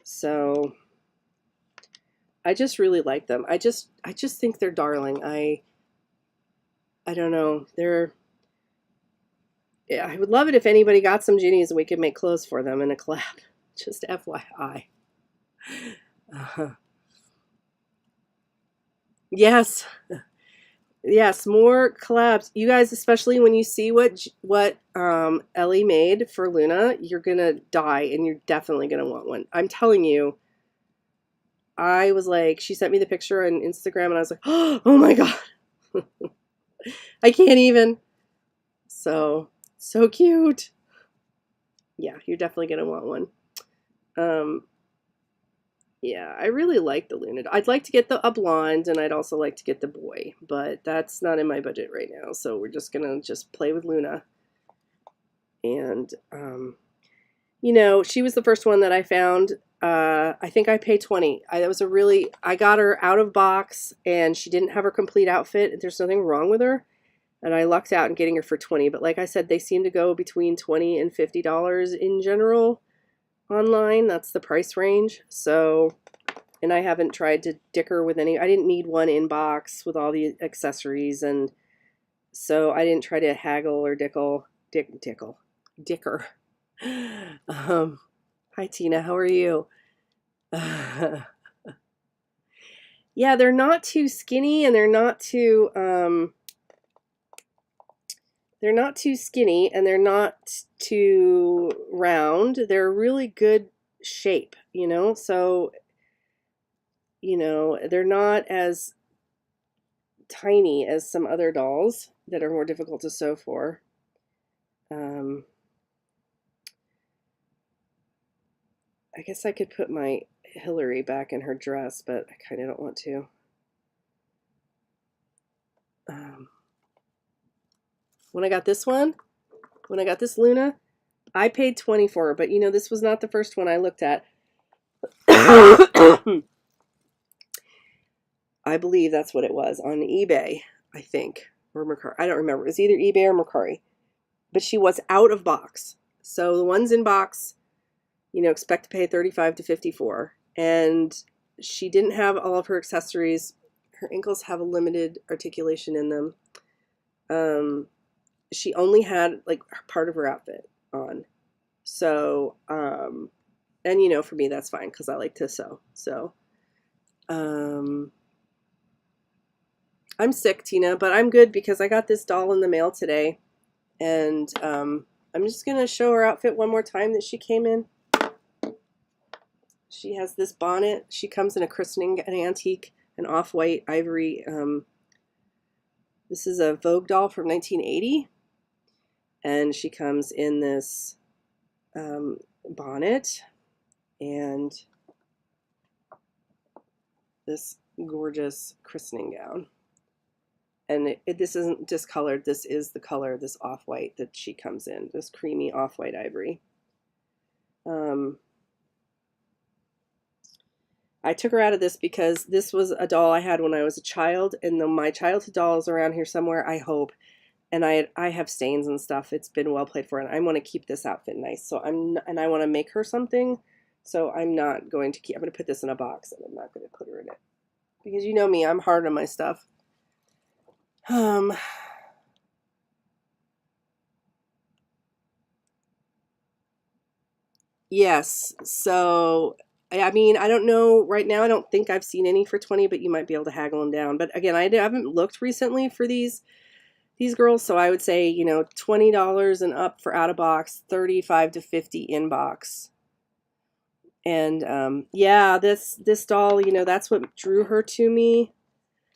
So I just really like them. I just think they're darling. I don't know. Yeah, I would love it if anybody got some Ginnies and we could make clothes for them in a collab. Just FYI. Yes. Yes, more collabs. You guys, especially when you see what Ellie made for Luna, you're gonna die and you're definitely gonna want one. I'm telling you. I was like, she sent me the picture on Instagram and I was like, oh my God. I can't even. So cute. Yeah, you're definitely gonna want one. Yeah, I really like the Luna. I'd like to get a blonde, and I'd also like to get the boy, but that's not in my budget right now. So we're just gonna play with Luna. And you know, she was the first one that I found. I think I paid $20. I got her out of box, and she didn't have her complete outfit. There's nothing wrong with her, and I lucked out in getting her for $20. But like I said, they seem to go between $20 and $50 in general. Online, that's the price range. So, and I haven't tried to dicker with any. I didn't need one in box with all the accessories, and so I didn't try to haggle or dicker. Hi Tina, how are you? Yeah, they're not too skinny, and they're not too skinny, and they're not too round. They're a really good shape, you know? So, you know, they're not as tiny as some other dolls that are more difficult to sew for. I guess I could put my Hillary back in her dress, but I kind of don't want to. When I got this Luna, I paid $20 for her, but you know, this was not the first one I looked at. I believe that's what it was on eBay, I think, or Mercari. I don't remember. It was either eBay or Mercari. But she was out of box. So the ones in box, you know, expect to pay $35 to $54. And she didn't have all of her accessories. Her ankles have a limited articulation in them. She only had like part of her outfit on. So, and you know, for me, that's fine because I like to sew. So, I'm sick, Tina, but I'm good because I got this doll in the mail today. And I'm just going to show her outfit one more time that she came in. She has this bonnet. She comes in a christening, an antique an off-white ivory. This is a Vogue doll from 1980, and she comes in this bonnet and this gorgeous christening gown. And this isn't discolored. This is the color, this off-white that she comes in, this creamy off-white ivory. I took her out of this because this was a doll I had when I was a child, and my childhood doll is around here somewhere, I hope. And I have stains and stuff. It's been well played for, and I want to keep this outfit nice. So and I want to make her something. So I'm not going to keep. I'm going to put this in a box, and I'm not going to put her in it because you know me. I'm hard on my stuff. Yes. So I mean, I don't know right now. I don't think I've seen any for 20, but you might be able to haggle them down. But again, I haven't looked recently for these girls, so I would say, you know, $20 and up for out of box, 35 to 50 in box. And yeah, this doll, you know, that's what drew her to me.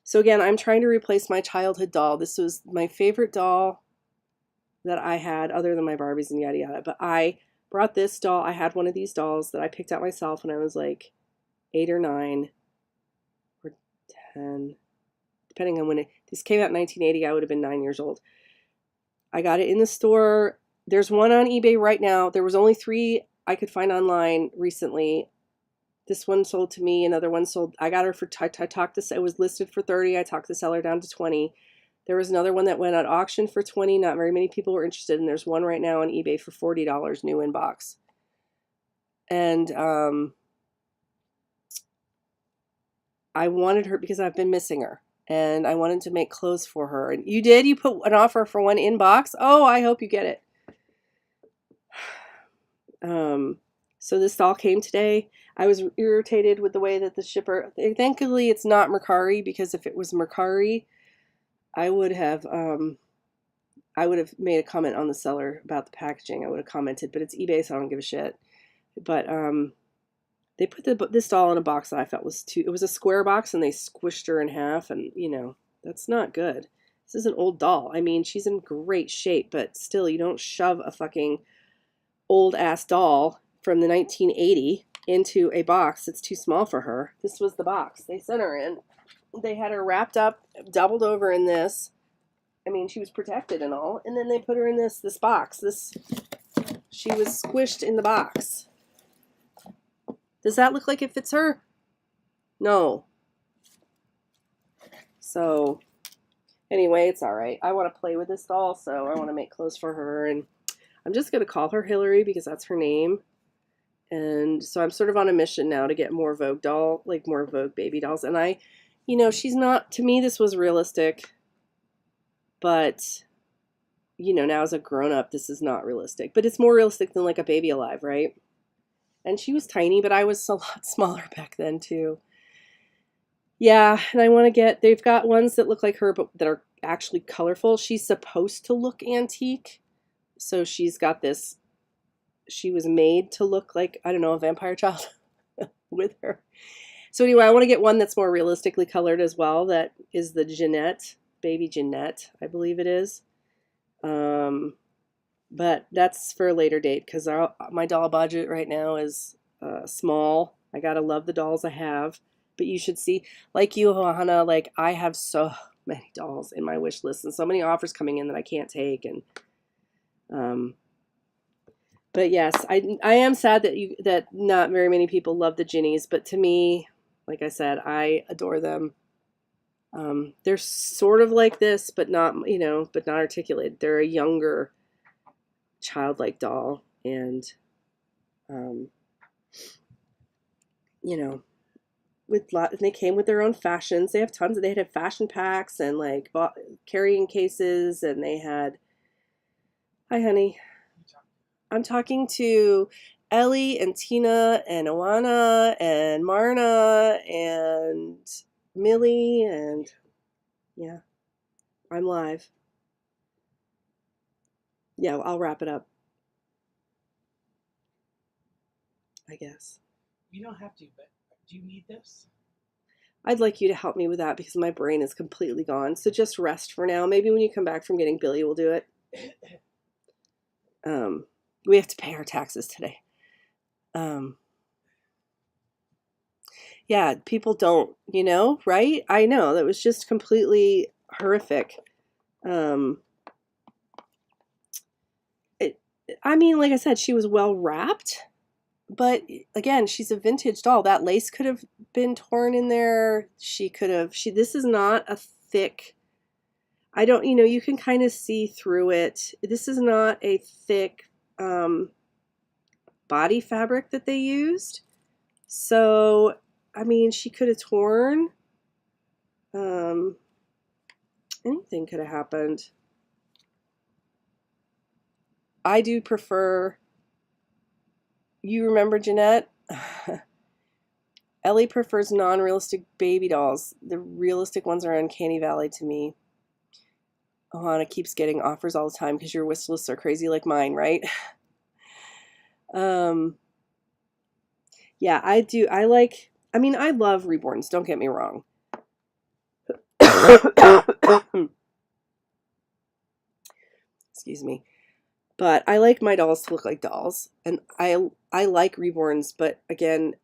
So again, I'm trying to replace my childhood doll. This was my favorite doll that I had, other than my Barbies and yada yada. But I brought this doll. I had one of these dolls that I picked out myself when I was like 8 or 9 or 10, depending on when this came out in 1980. I would have been 9 years old. I got it in the store. There's one on eBay right now. There was only 3 I could find online recently. This one sold to me. Another one sold. I got her for. I talked to. It was listed for 30. I talked the seller down to 20. There was another one that went at auction for 20. Not very many people were interested, and there's one right now on eBay for $40, new in box. And I wanted her because I've been missing her, and I wanted to make clothes for her. And you did? You put an offer for one in box? Oh, I hope you get it. So this doll came today. I was irritated with the way that the shipper, thankfully it's not Mercari, because if it was Mercari, I would have made a comment on the seller about the packaging. I would have commented, but it's eBay, so I don't give a shit. But they put this doll in a box that I felt was it was a square box, and they squished her in half, and you know, that's not good. This is an old doll. I mean, she's in great shape, but still, you don't shove a fucking old ass doll from the 1980 into a box that's too small for her. This was the box they sent her in. They had her wrapped up, doubled over in this. I mean, she was protected and all, and then they put her in this box. She was squished in the box. Does that look like it fits her? No. So anyway, it's all right. I want to play with this doll, so I want to make clothes for her, and I'm just going to call her Hillary because that's her name. And so I'm sort of on a mission now to get more Vogue doll, like more Vogue baby dolls. And you know, she's not, to me, this was realistic. But, you know, now as a grown-up, this is not realistic. But it's more realistic than like a Baby Alive, right? And she was tiny, but I was a lot smaller back then too. Yeah, and I want to get, they've got ones that look like her, but that are actually colorful. She's supposed to look antique. So she's got this, she was made to look like, I don't know, a vampire child with her. So anyway, I want to get one that's more realistically colored as well. That is the Jeanette, baby Jeanette, I believe it is. But that's for a later date because my doll budget right now is small. I gotta love the dolls I have. But you should see, like you, Hannah, like I have so many dolls in my wish list and so many offers coming in that I can't take. And but yes, I am sad that not very many people love the Ginnies, but to me, like I said, I adore them. They're sort of like this, but not, you know, but not articulated. They're a younger, childlike doll, and you know, they came with their own fashions. They have tons of, they had fashion packs and like carrying cases, and they had. Hi, honey. I'm talking to Ellie and Tina and Oana and Marna and Millie, and yeah, I'm live. Yeah, I'll wrap it up, I guess. You don't have to, but do you need this? I'd like you to help me with that because my brain is completely gone. So just rest for now. Maybe when you come back from getting Billy, we'll do it. We have to pay our taxes today. Yeah, people don't, right? I know that was just completely horrific. I mean, like I said, she was well wrapped, but again, she's a vintage doll. That lace could have been torn in there. This is not a thick, I don't, you can kind of see through it. This is not a thick body fabric that they used. So, I mean, she could have torn. Anything could have happened. I do prefer, you remember Jeanette? Ellie prefers non-realistic baby dolls. The realistic ones are Uncanny Valley to me. Ohana keeps getting offers all the time because your wish lists are crazy like mine, right? Yeah, I do. I love reborns, don't get me wrong. Excuse me. But I like my dolls to look like dolls. And I like reborns, but again,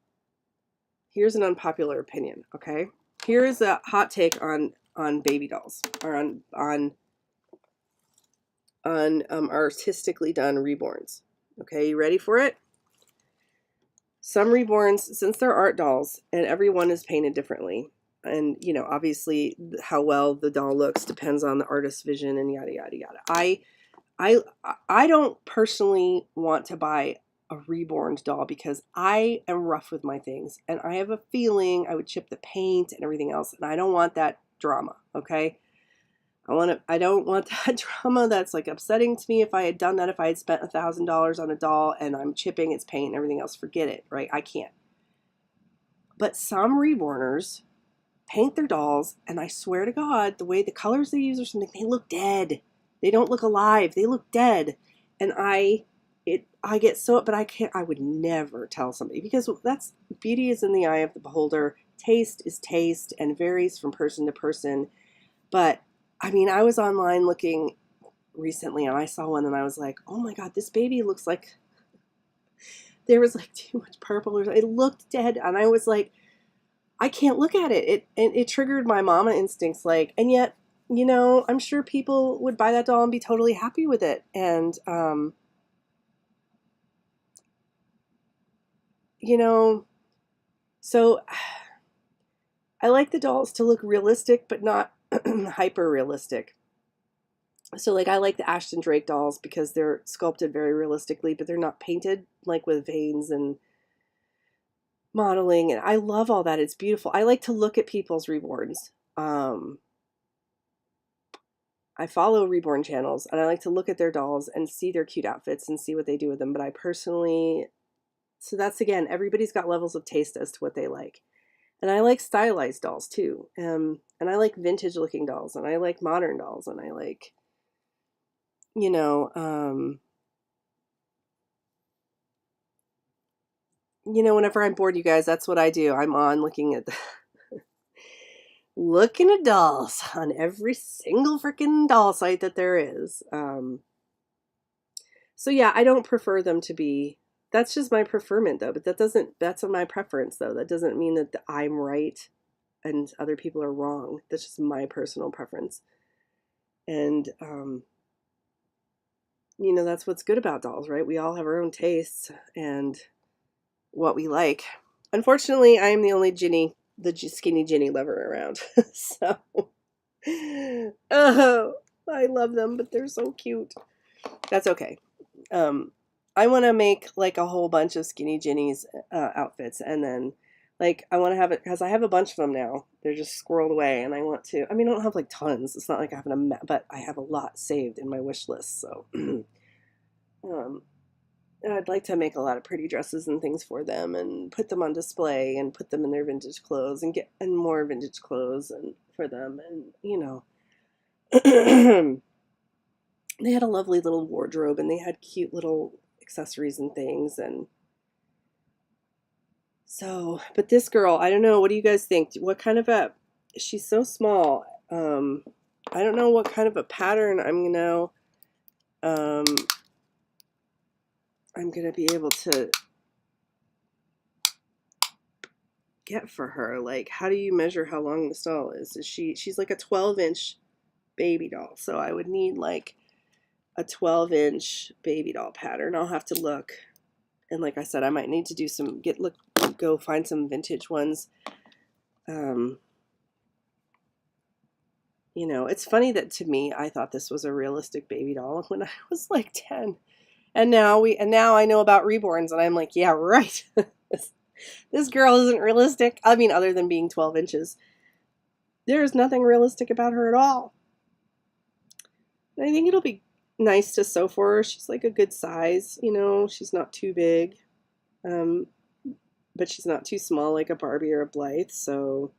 here's an unpopular opinion, okay? Here's a hot take on baby dolls, or on artistically done reborns. Okay, you ready for it? Some reborns, since they're art dolls, and everyone is painted differently, and obviously how well the doll looks depends on the artist's vision and yada yada yada. I don't personally want to buy a reborn doll because I am rough with my things, and I have a feeling I would chip the paint and everything else, and I don't want that drama. Okay. I don't want that drama. That's like upsetting to me. If I had done that, if I had spent $1,000 on a doll and I'm chipping its paint and everything else, forget it, right? I can't. But some reborners paint their dolls, and I swear to God, the way the colors they use or something, they look dead. They don't look alive. They look dead. And I get so, but I would never tell somebody, because that's, beauty is in the eye of the beholder. Taste is taste and varies from person to person. But I mean, I was online looking recently and I saw one and I was like, oh my God, this baby looks like there was like too much purple, or it looked dead. And I was like, I can't look at it. It triggered my mama instincts, like, and yet, I'm sure people would buy that doll and be totally happy with it. And, so I like the dolls to look realistic, but not hyper realistic. So like I like the Ashton Drake dolls because they're sculpted very realistically, but they're not painted like with veins and modeling. And I love all that. It's beautiful. I like to look at people's reborns. I follow reborn channels and I like to look at their dolls and see their cute outfits and see what they do with them. But I personally, so that's, again, everybody's got levels of taste as to what they like. And I like stylized dolls too. And I like vintage looking dolls, and I like modern dolls, and I like, whenever I'm bored, you guys, that's what I do. I'm on looking at looking at dolls on every single freaking doll site that there is. So yeah, I don't prefer them to be, that's just my preferment though, but that's my preference though. That doesn't mean that I'm right and other people are wrong. That's just my personal preference. And, that's what's good about dolls, right? We all have our own tastes and what we like. Unfortunately, I am the only the skinny Ginny lover around. So, oh, I love them, but they're so cute. That's okay. I want to make like a whole bunch of skinny Ginny's outfits, and then like I want to have it because I have a bunch of them now. They're just squirreled away, and I want to. I mean, I don't have like tons. It's not like I have but I have a lot saved in my wish list. So, and I'd like to make a lot of pretty dresses and things for them, and put them on display, and put them in their vintage clothes, and get more vintage clothes and for them, and they had a lovely little wardrobe, and they had cute little accessories and things, and So, but this girl, I don't know. What do you guys think? What kind of a, she's so small. I don't know what kind of a pattern um, I'm gonna be able to get for her. Like, how do you measure how long this doll is? She's like a 12-inch baby doll. So I would need like a 12-inch baby doll pattern. I'll have to look. And like I said, I might need to do some, go find some vintage ones. You know, it's funny that to me, I thought this was a realistic baby doll when I was like 10. And now I know about reborns and I'm like, yeah, right. This girl isn't realistic. I mean, other than being 12 inches. There's nothing realistic about her at all. And I think it'll be nice to sew for her. She's like a good size, you know, she's not too big. But she's not too small like a Barbie or a Blythe, so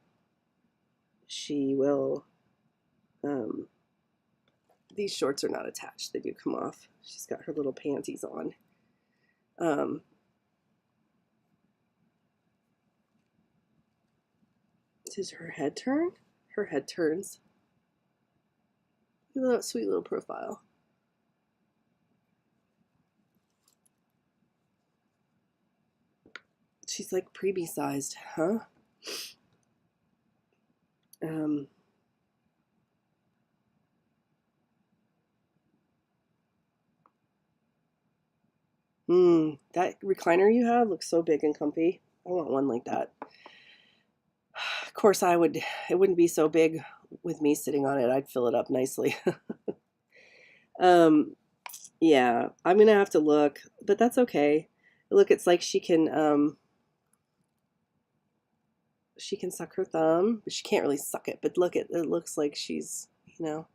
she will, these shorts are not attached, they do come off. She's got her little panties on. Does her head turn? Her head turns. Look at that sweet little profile. She's like preebie sized, huh? That recliner you have looks so big and comfy. I want one like that. Of course, it wouldn't be so big with me sitting on it. I'd fill it up nicely. Yeah, I'm gonna have to look, but that's okay. Look, it's like she can suck her thumb, but she can't really suck it. But look, it looks like she's, you know,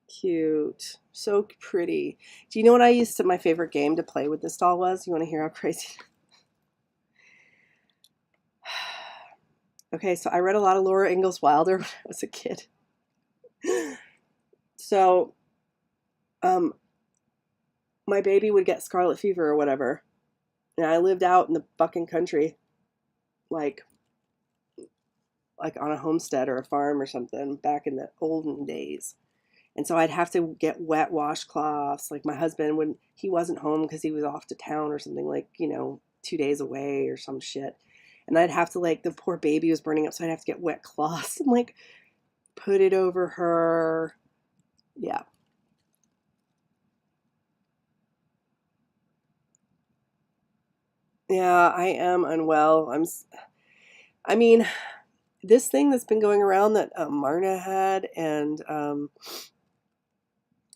cute. So pretty. Do you know what I used to, my favorite game to play with this doll was? You want to hear how crazy? Okay, so I read a lot of Laura Ingalls Wilder when I was a kid. So, my baby would get scarlet fever or whatever, and I lived out in the fucking country, like on a homestead or a farm or something back in the olden days. And so I'd have to get wet washcloths. Like my husband, when he wasn't home because he was off to town or something, like, you know, 2 days away or some shit. And I'd have to, like, the poor baby was burning up, so I'd have to get wet cloths and like put it over her. Yeah. Yeah, I am unwell. I mean, this thing that's been going around that Marna had, and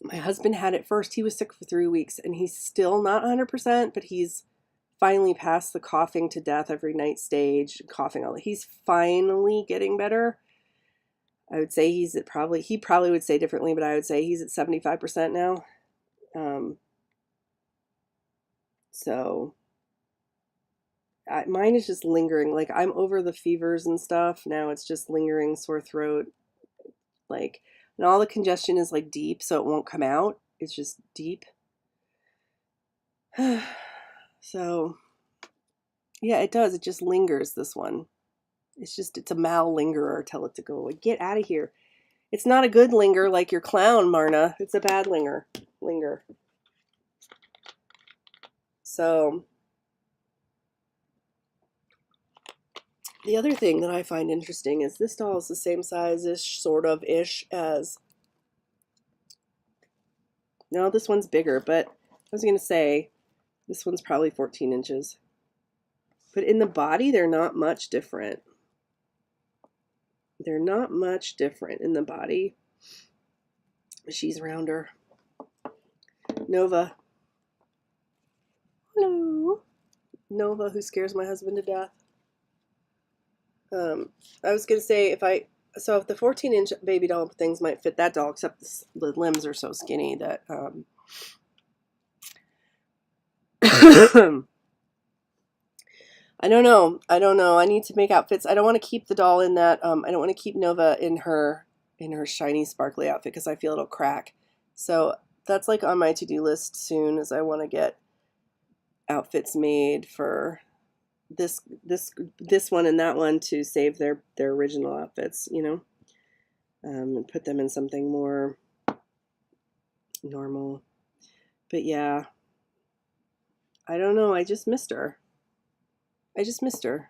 my husband had it first. He was sick for 3 weeks, and he's still not 100%, but he's finally past the coughing to death every night stage, coughing all. He's finally getting better. I would say he probably would say differently, but I would say he's at 75% now. So mine is just lingering. Like, I'm over the fevers and stuff. Now it's just lingering sore throat. Like, and all the congestion is like deep, so it won't come out. It's just deep. So, yeah, it does. It just lingers, this one. It's a mal-lingerer. Tell it to go away. Get out of here. It's not a good linger like your clown, Marna. It's a bad linger. So, the other thing that I find interesting is this doll is the same size-ish, sort of-ish, as... No, this one's bigger, but I was going to say this one's probably 14 inches. But in the body, they're not much different. They're not much different in the body. She's rounder. Nova. Hello. Nova, who scares my husband to death. I was going to say, if the 14-inch baby doll things might fit that doll, except the limbs are so skinny that, I don't know. I need to make outfits. I don't want to keep the doll in that, I don't want to keep Nova in her shiny, sparkly outfit because I feel it'll crack. So that's like on my to-do list soon, is I want to get outfits made for this one and that one to save their original outfits, you know, and put them in something more normal. But yeah, I don't know. I just missed her. I just missed her.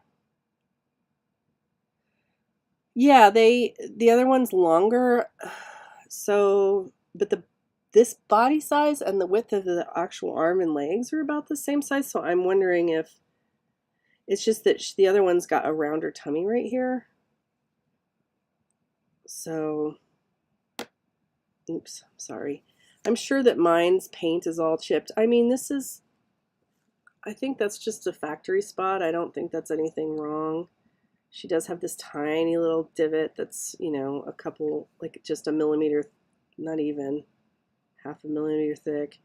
Yeah, the other one's longer, so but this body size and the width of the actual arm and legs are about the same size. So I'm wondering if it's just that the other one's got a rounder tummy right here. So, oops, sorry. I'm sure that mine's paint is all chipped. I mean, I think that's just a factory spot. I don't think that's anything wrong. She does have this tiny little divot that's, you know, a couple, like just a millimeter, not even half a millimeter thick.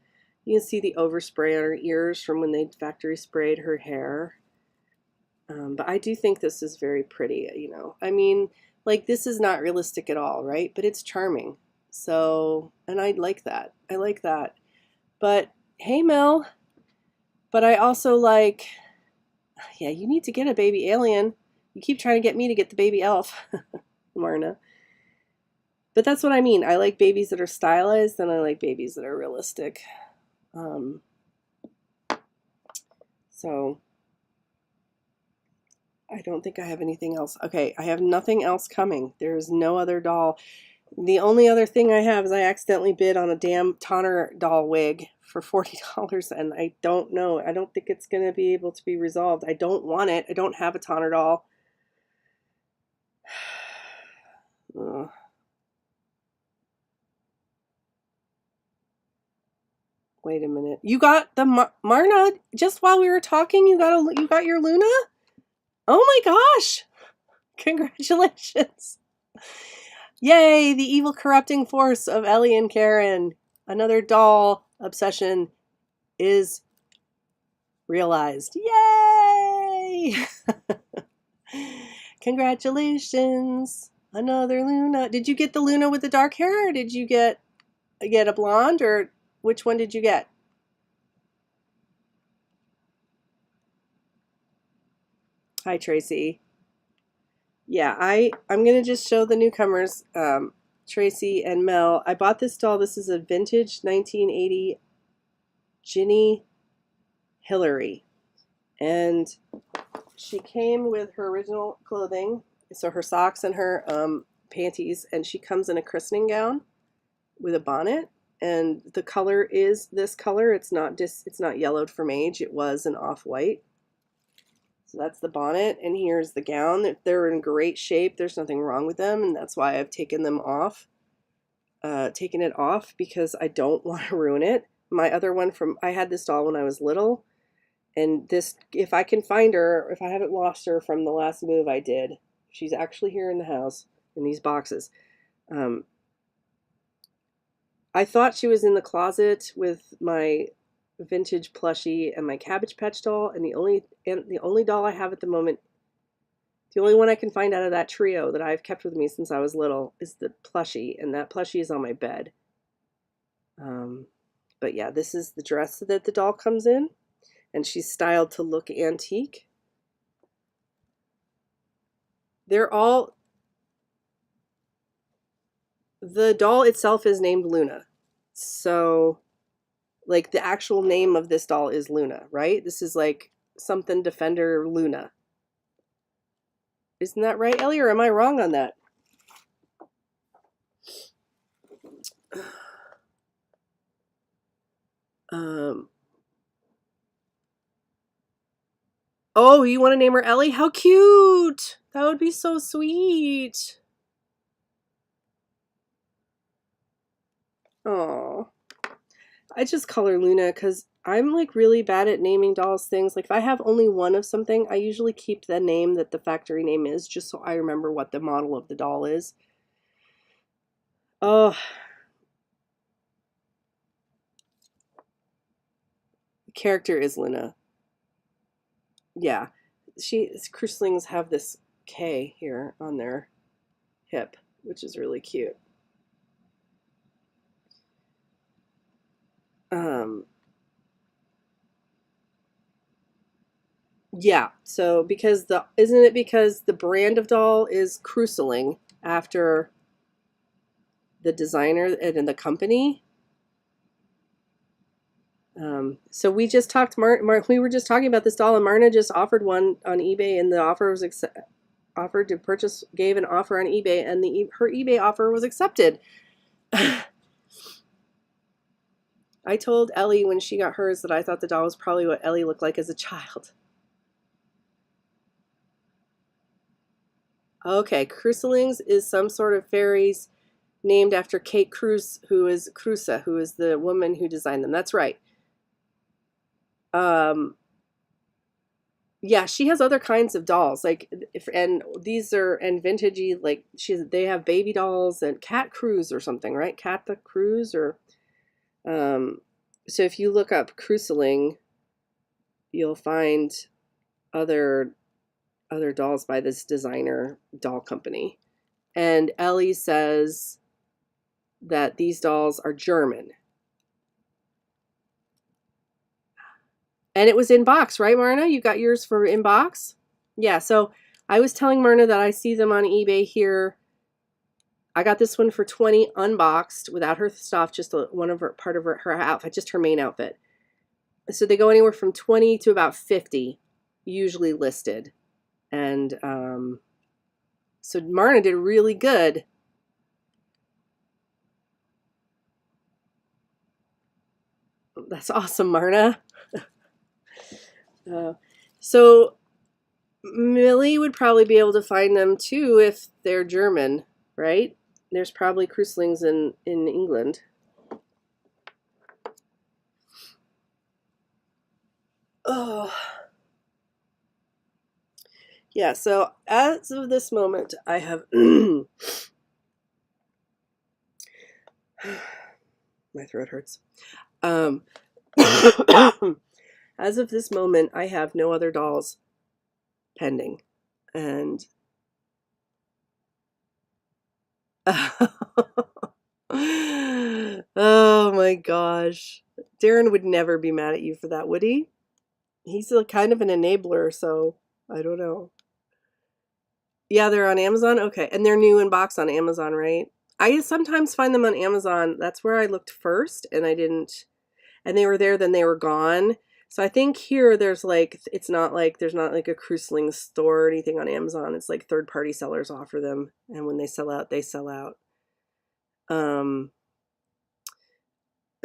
You can see the overspray on her ears from when they factory sprayed her hair. But I do think this is very pretty, you know. I mean, like, this is not realistic at all, right? But it's charming. So, and I like that. I like that. But hey, Mel. But I also like, yeah, you need to get a baby alien. You keep trying to get me to get the baby elf, Marna. But that's what I mean. I like babies that are stylized and I like babies that are realistic. Um, so I don't think I have anything else. Okay, I have nothing else coming. There's no other doll. The only other thing I have is I accidentally bid on a damn Tonner doll wig for $40 and I don't know. I don't think it's going to be able to be resolved. I don't want it. I don't have a Tonner doll. Ugh. Wait a minute. You got the Marna just while we were talking. You got your Luna? Oh my gosh! Congratulations! Yay! The evil corrupting force of Ellie and Karen. Another doll obsession is realized. Yay! Congratulations! Another Luna. Did you get the Luna with the dark hair, or did you get a blonde, or which one did you get? Hi, Tracy. Yeah, I'm gonna just show the newcomers, Tracy and Mel. I bought this doll. This is a vintage 1980 Ginny Hillary, and she came with her original clothing, so her socks and her panties, and she comes in a christening gown with a bonnet. And the color is this color. It's not yellowed from age. It was an off-white. So that's the bonnet, and here's the gown. They're in great shape. There's nothing wrong with them, and that's why I've taken them off. Taken it off because I don't want to ruin it. My other one I had this doll when I was little, and this, if I can find her, if I haven't lost her from the last move I did, she's actually here in the house in these boxes. I thought she was in the closet with my vintage plushie and my Cabbage Patch doll, and the only doll I have at the moment, the only one I can find out of that trio that I've kept with me since I was little is the plushie, and that plushie is on my bed. But yeah, this is the dress that the doll comes in, and she's styled to look antique. They're all, the doll itself is named Luna. So, like, the actual name of this doll is Luna, right? This is like something Defender Luna. Isn't that right, Ellie, or am I wrong on that? Um, oh, you want to name her Ellie? How cute! That would be so sweet. Oh, I just call her Luna because I'm like really bad at naming dolls things. Like if I have only one of something, I usually keep the name that the factory name is just so I remember what the model of the doll is. Oh, the character is Luna. Yeah, Cruislings have this K here on their hip, which is really cute. Um, Yeah, so because isn't it because the brand of doll is Cruisling after the designer and the company? So we just talked, we were just talking about this doll, and Marna just offered one on eBay, and the offer was offered to purchase, gave an offer on eBay, and her eBay offer was accepted. I told Ellie when she got hers that I thought the doll was probably what Ellie looked like as a child. Okay, Cruiselings is some sort of fairies named after Kate Cruz, who is the woman who designed them. That's right. Um, yeah, she has other kinds of dolls, like and these are and vintagey, like they have baby dolls and Cat Cruz or something, right? Cat the Cruz or um, so if you look up Cruiseling, you'll find other dolls by this designer doll company. And Ellie says that these dolls are German. And it was in box, right, Marna? You got yours for in box? Yeah, so I was telling Marna that I see them on eBay here. I got this one for 20 unboxed without her stuff, just one of her part of her outfit, just her main outfit. So they go anywhere from 20 to about 50, usually listed. And so Marna did really good. That's awesome, Marna. So Millie would probably be able to find them too if they're German, right? There's probably Cruiselings in England. Oh. Yeah, so as of this moment, I have my throat hurts. As of this moment, I have no other dolls pending. And oh my gosh. Darren would never be mad at you for that, would he? He's a kind of an enabler, so I don't know. Yeah, they're on Amazon? Okay. And they're new in box on Amazon, right? I sometimes find them on Amazon. That's where I looked first, and I didn't. And they were there, then they were gone. So I think here there's like, it's not like, there's not like a Cruiseling store or anything on Amazon. It's like third-party sellers offer them. And when they sell out, they sell out.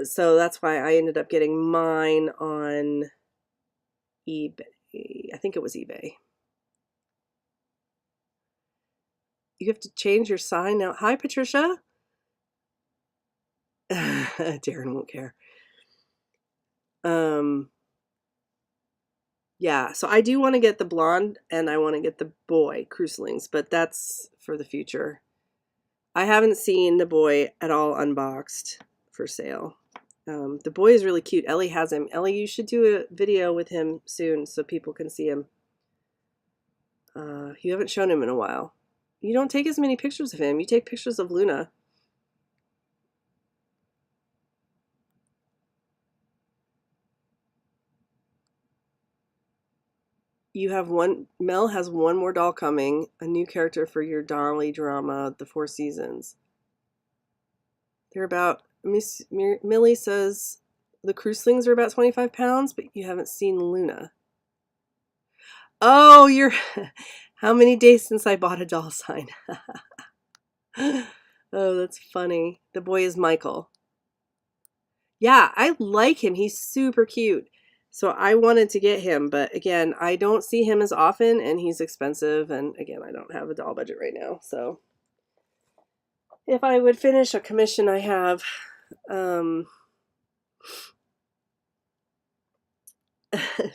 So that's why I ended up getting mine on eBay. I think it was eBay. You have to change your sign now. Hi, Patricia. Darren won't care. Yeah, so I do want to get the blonde and I want to get the boy Cruiselings, but that's for the future. I haven't seen the boy at all unboxed for sale. The boy is really cute. Ellie has him. Ellie, you should do a video with him soon so people can see him. You haven't shown him in a while. You don't take as many pictures of him. You take pictures of Luna. You have Mel has one more doll coming, a new character for your Dolly drama, The Four Seasons. They're about, Millie says the Cruiselings are about 25 pounds, but you haven't seen Luna. Oh, you're, how many days since I bought a doll sign? Oh, that's funny. The boy is Michael. Yeah, I like him. He's super cute. So I wanted to get him, but again, I don't see him as often and he's expensive. And again, I don't have a doll budget right now. So if I would finish a commission I have,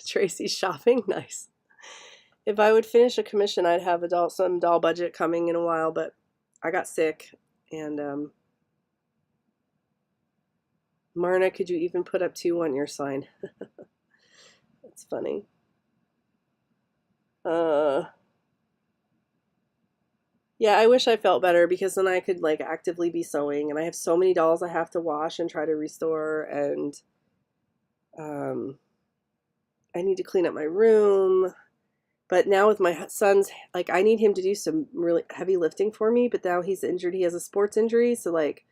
Tracy's shopping, nice. If I would finish a commission, I'd have some doll budget coming in a while, but I got sick and Marna, could you even put up 2 on your sign? That's funny. Yeah, I wish I felt better because then I could like actively be sewing, and I have so many dolls I have to wash and try to restore, and I need to clean up my room. But now with my son's, like, I need him to do some really heavy lifting for me, but now he's injured. He has a sports injury, so like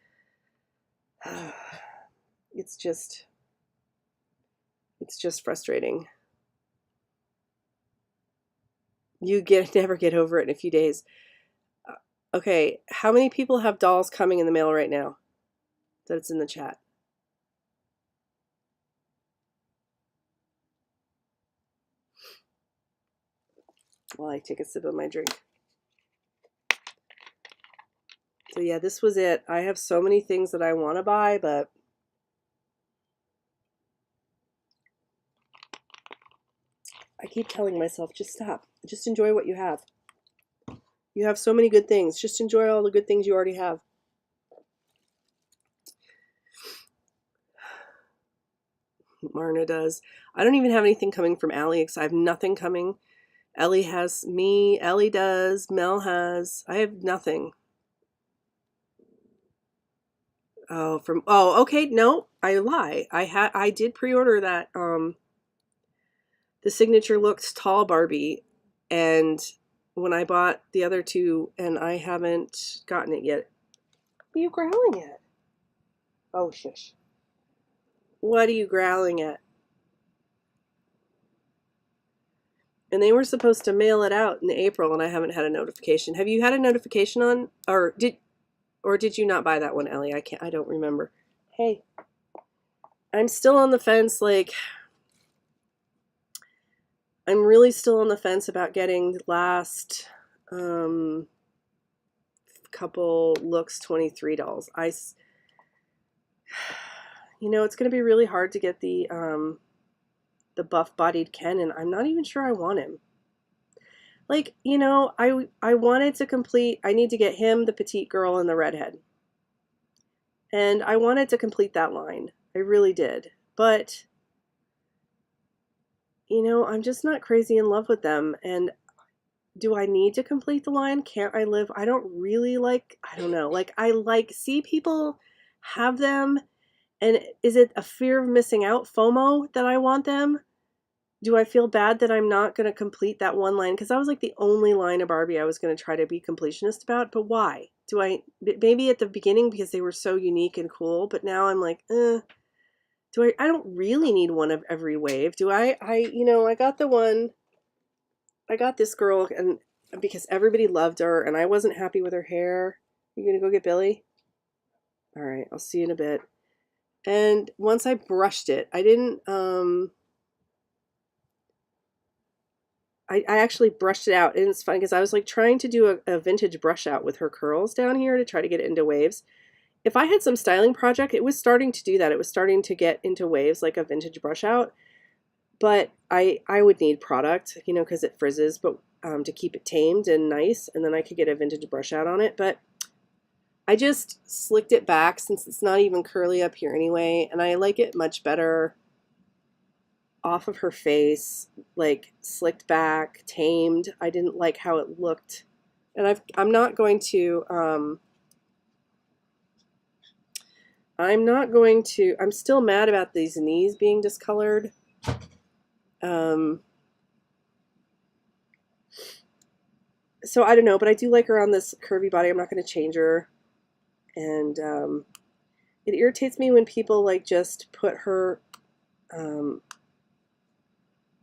it's just frustrating. You never get over it in a few days. Okay, how many people have dolls coming in the mail right now? That's in the chat. While I take a sip of my drink. So yeah, this was it. I have so many things that I want to buy, but I keep telling myself, just stop. Just enjoy what you have. You have so many good things. Just enjoy all the good things you already have. Marna does. I don't even have anything coming from Allie because I have nothing coming. Ellie has me. Ellie does. Mel has. I have nothing. Oh, okay. No, I lie. I did pre-order that the Signature Looks Tall Barbie, and when I bought the other two, and I haven't gotten it yet. What are you growling at? Oh, shush. What are you growling at? And they were supposed to mail it out in April, and I haven't had a notification. Have you had a notification on, or did you not buy that one, Ellie? I don't remember. Hey, I'm still on the fence. Like, I'm really still on the fence about getting the last couple Looks 23 dolls. It's going to be really hard to get the buff-bodied Ken, and I'm not even sure I want him. Like, I wanted to complete, I need to get him, the petite girl, and the redhead. And I wanted to complete that line. I really did. But, I'm just not crazy in love with them. And do I need to complete the line? Can't I live? I don't really like, I don't know. Like, see people have them. And is it a fear of missing out, FOMO, that I want them? Do I feel bad that I'm not going to complete that one line? Because that was like the only line of Barbie I was going to try to be completionist about. But why? Maybe at the beginning because they were so unique and cool. But now I'm like, I don't really need one of every wave. Do I got the one. I got this girl and because everybody loved her and I wasn't happy with her hair. You going to go get Billy? All right. I'll see you in a bit. And once I brushed it, I didn't, I actually brushed it out, and it's funny because I was like trying to do a vintage brush out with her curls down here to try to get it into waves. If I had some styling project, it was starting to do that. It was starting to get into waves like a vintage brush out, but I would need product, because it frizzes, but to keep it tamed and nice, and then I could get a vintage brush out on it. But I just slicked it back since it's not even curly up here anyway, and I like it much better off of her face, like slicked back, tamed. I didn't like how it looked. And I'm not going to, I'm still mad about these knees being discolored. So I don't know, but I do like her on this curvy body. I'm not going to change her. And it irritates me when people like just put her,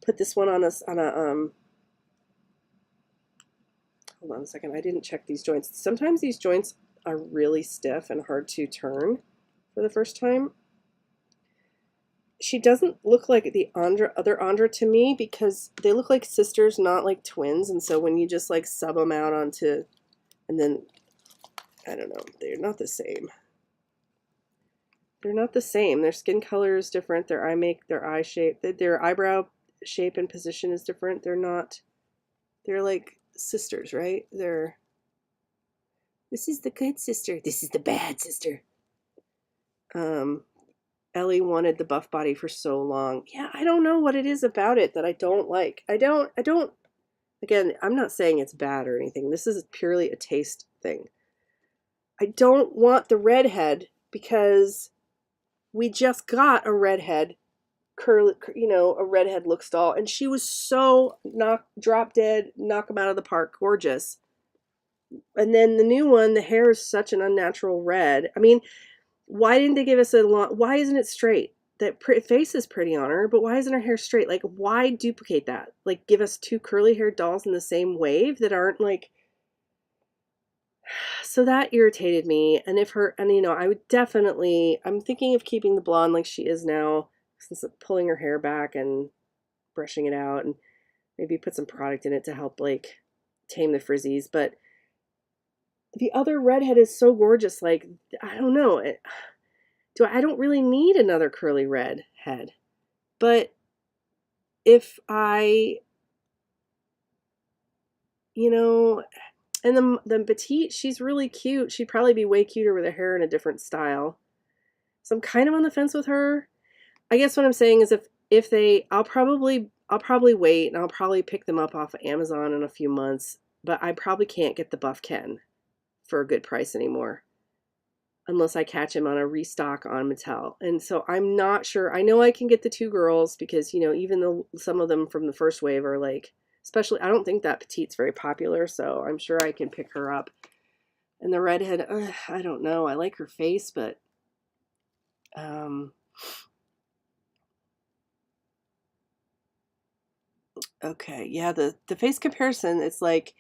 put this one on a hold on a second. I didn't check these joints. Sometimes these joints are really stiff and hard to turn for the first time. She doesn't look like the other Andra to me because they look like sisters, not like twins. And so when you just like sub them out onto, and then, I don't know, they're not the same. They're not the same. Their skin color is different. Their eye shape, their eyebrow shape and position is different. They're like sisters, right? This is the good sister. This is the bad sister. Ellie wanted the buff body for so long. Yeah, I don't know what it is about it that I don't like. I don't, again, I'm not saying it's bad or anything. This is purely a taste thing. I don't want the redhead because we just got a redhead curly, a redhead looks doll, and she was so drop dead, knock 'em out of the park, gorgeous. And then the new one, the hair is such an unnatural red. I mean, why didn't they give us a long? Why isn't it straight? That face is pretty on her, but why isn't her hair straight? Like, why duplicate that? Like, give us two curly haired dolls in the same wave that aren't like. So that irritated me. And I would definitely. I'm thinking of keeping the blonde like she is now, since pulling her hair back and brushing it out, and maybe put some product in it to help like tame the frizzies. But the other redhead is so gorgeous. Like, I don't know. I don't really need another curly red head. But if I, and the petite, she's really cute. She'd probably be way cuter with her hair in a different style. So I'm kind of on the fence with her. I guess what I'm saying is if they, I'll probably wait, and I'll probably pick them up off of Amazon in a few months, but I probably can't get the Buff Ken for a good price anymore unless I catch him on a restock on Mattel. And so I'm not sure. I know I can get the two girls because, even though some of them from the first wave are like, especially, I don't think that petite's very popular, so I'm sure I can pick her up. And the redhead, I don't know. I like her face, but okay, yeah, the face comparison, it's like,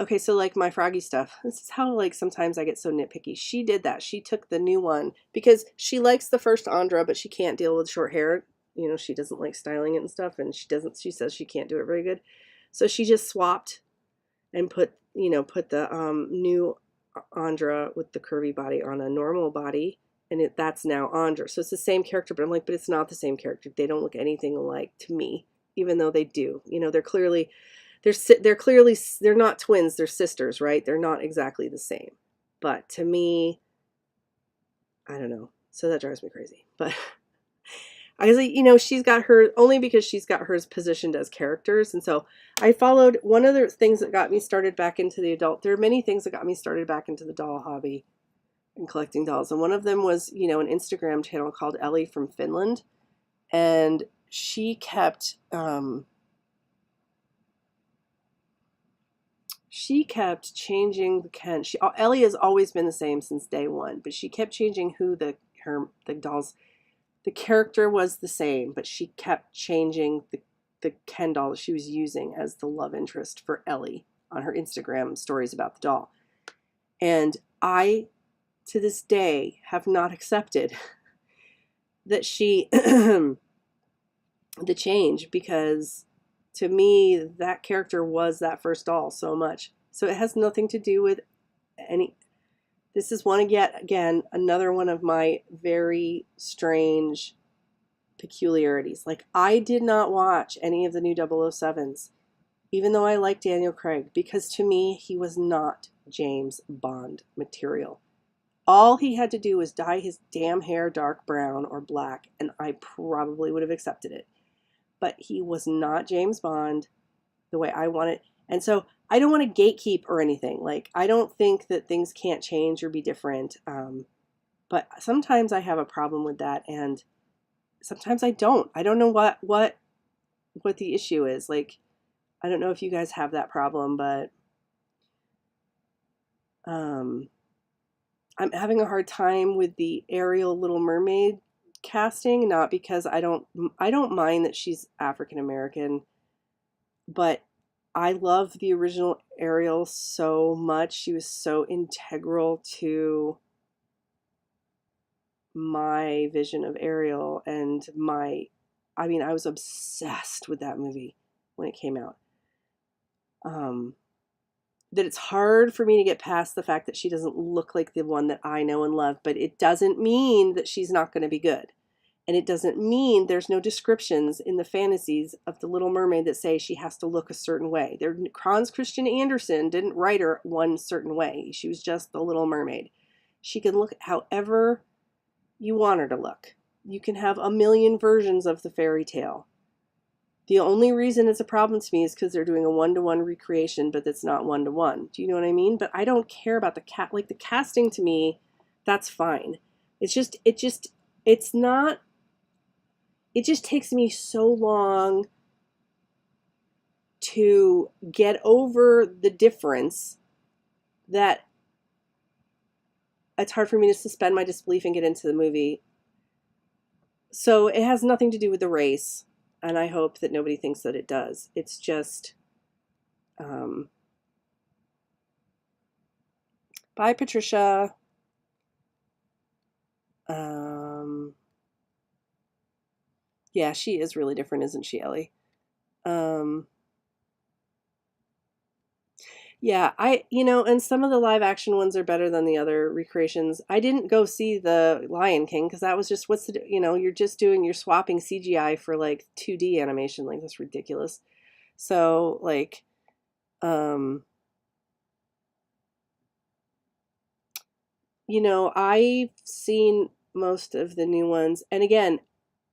okay, so like my Froggy stuff, this is how like sometimes I get so nitpicky. She did that. She took the new one because she likes the first Andra, but she can't deal with short hair. She doesn't like styling it and stuff, and she says she can't do it very good. So she just swapped and put the new Andra with the curvy body on a normal body, and that's now Andra. So it's the same character, but I'm like, but it's not the same character. They don't look anything alike to me, even though they do. They're not twins, they're sisters, right? They're not exactly the same. But to me, I don't know. So that drives me crazy. But I was like, she's got her, only because she's got hers positioned as characters. And so I followed one of the things that got me started back into the adult. There are many things that got me started back into the doll hobby and collecting dolls. And one of them was, an Instagram channel called Ellie from Finland. And she kept, changing the Ken. Ellie has always been the same since day one, but she kept changing who the dolls. The character was the same, but she kept changing the Ken doll that she was using as the love interest for Ellie on her Instagram stories about the doll. And I, to this day, have not accepted that she the change, because to me that character was that first doll so much. So it has nothing to do with any. This is again another one of my very strange peculiarities. Like, I did not watch any of the new 007s, even though I like Daniel Craig, because to me he was not James Bond material. All he had to do was dye his damn hair dark brown or black, and I probably would have accepted it. But he was not James Bond the way I want it. And so I don't want to gatekeep or anything. Like, I don't think that things can't change or be different. But sometimes I have a problem with that, and sometimes I don't. I don't know what the issue is. Like, I don't know if you guys have that problem, but I'm having a hard time with the Ariel Little Mermaid casting, not because I don't mind that she's African American, but I love the original Ariel so much. She was so integral to my vision of Ariel, and I was obsessed with that movie when it came out. That it's hard for me to get past the fact that she doesn't look like the one that I know and love, but it doesn't mean that she's not going to be good. And it doesn't mean there's no descriptions in the fantasies of the Little Mermaid that say she has to look a certain way. Hans Christian Andersen didn't write her one certain way. She was just the Little Mermaid. She can look however you want her to look. You can have a million versions of the fairy tale. The only reason it's a problem to me is because they're doing a one-to-one recreation, but it's not one-to-one. Do you know what I mean? But I don't care about the casting. To me, that's fine. It's not it just takes me so long to get over the difference that it's hard for me to suspend my disbelief and get into the movie. So it has nothing to do with the race, and I hope that nobody thinks that it does. It's just, bye, Patricia. Yeah, she is really different, isn't she, Ellie? Yeah, and some of the live action ones are better than the other recreations. I didn't go see the Lion King because that was just you're swapping CGI for like 2D animation. Like, that's ridiculous. So, like, um, I've seen most of the new ones, and again,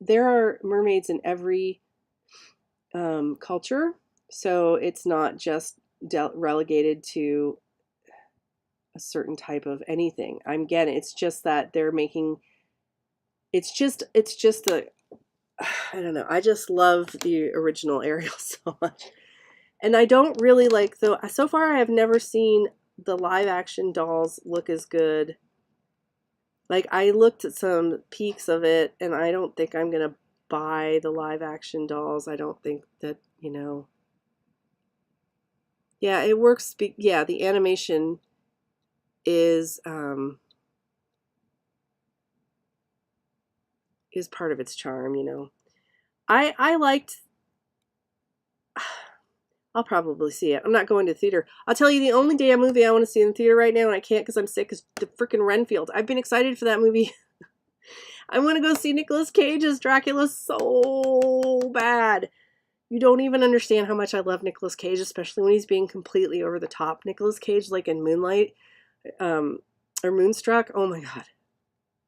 there are mermaids in every culture, so it's not just relegated to a certain type of anything. I'm getting it's just that they're making it's just the I don't know. I just love the original Ariel so much. And I don't really like so far I have never seen the live action dolls look as good. Like, I looked at some peaks of it and I don't think I'm going to buy the live action dolls. I don't think that, yeah, it works. Yeah, the animation is part of its charm. I liked I'll probably see it. I'm not going to the theater. I'll tell you, the only damn movie I want to see in the theater right now, and I can't because I'm sick, is the freaking Renfield. I've been excited for that movie. I want to go see Nicolas Cage as Dracula so bad. You don't even understand how much I love Nicolas Cage, especially when he's being completely over the top. Nicolas Cage, like in Moonlight, or Moonstruck. Oh my god!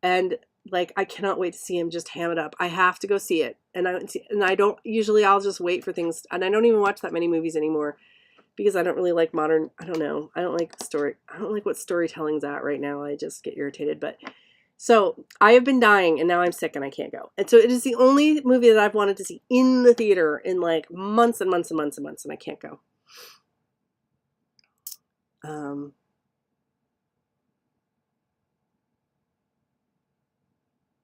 And like, I cannot wait to see him just ham it up. I have to go see it, and I don't usually. I'll just wait for things, and I don't even watch that many movies anymore because I don't really like modern. I don't know. I don't like story. I don't like what storytelling's at right now. I just get irritated. But so I have been dying, and now I'm sick, and I can't go. And so it is the only movie that I've wanted to see in the theater in like months and months and months and months, and I can't go.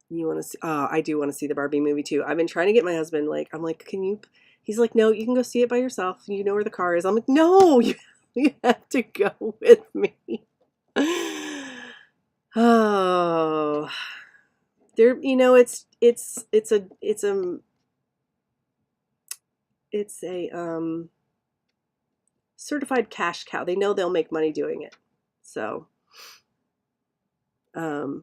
You want to see? Oh, I do want to see the Barbie movie too. I've been trying to get my husband. Like, I'm like, can you? He's like, no, you can go see it by yourself. You know where the car is. I'm like, no, you have to go with me. Oh, there. It's a certified cash cow. They know they'll make money doing it. So, um,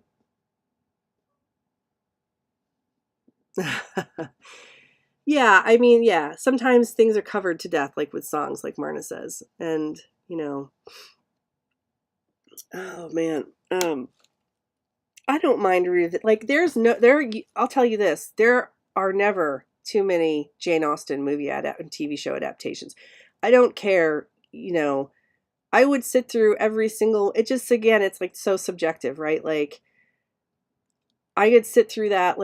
yeah, I mean, yeah, sometimes things are covered to death, like with songs, like Marna says. And, oh man, I don't mind like I'll tell you this, there are never too many Jane Austen TV show adaptations. I don't care, I would sit through every single, again, it's like so subjective, right? Like, I could sit through that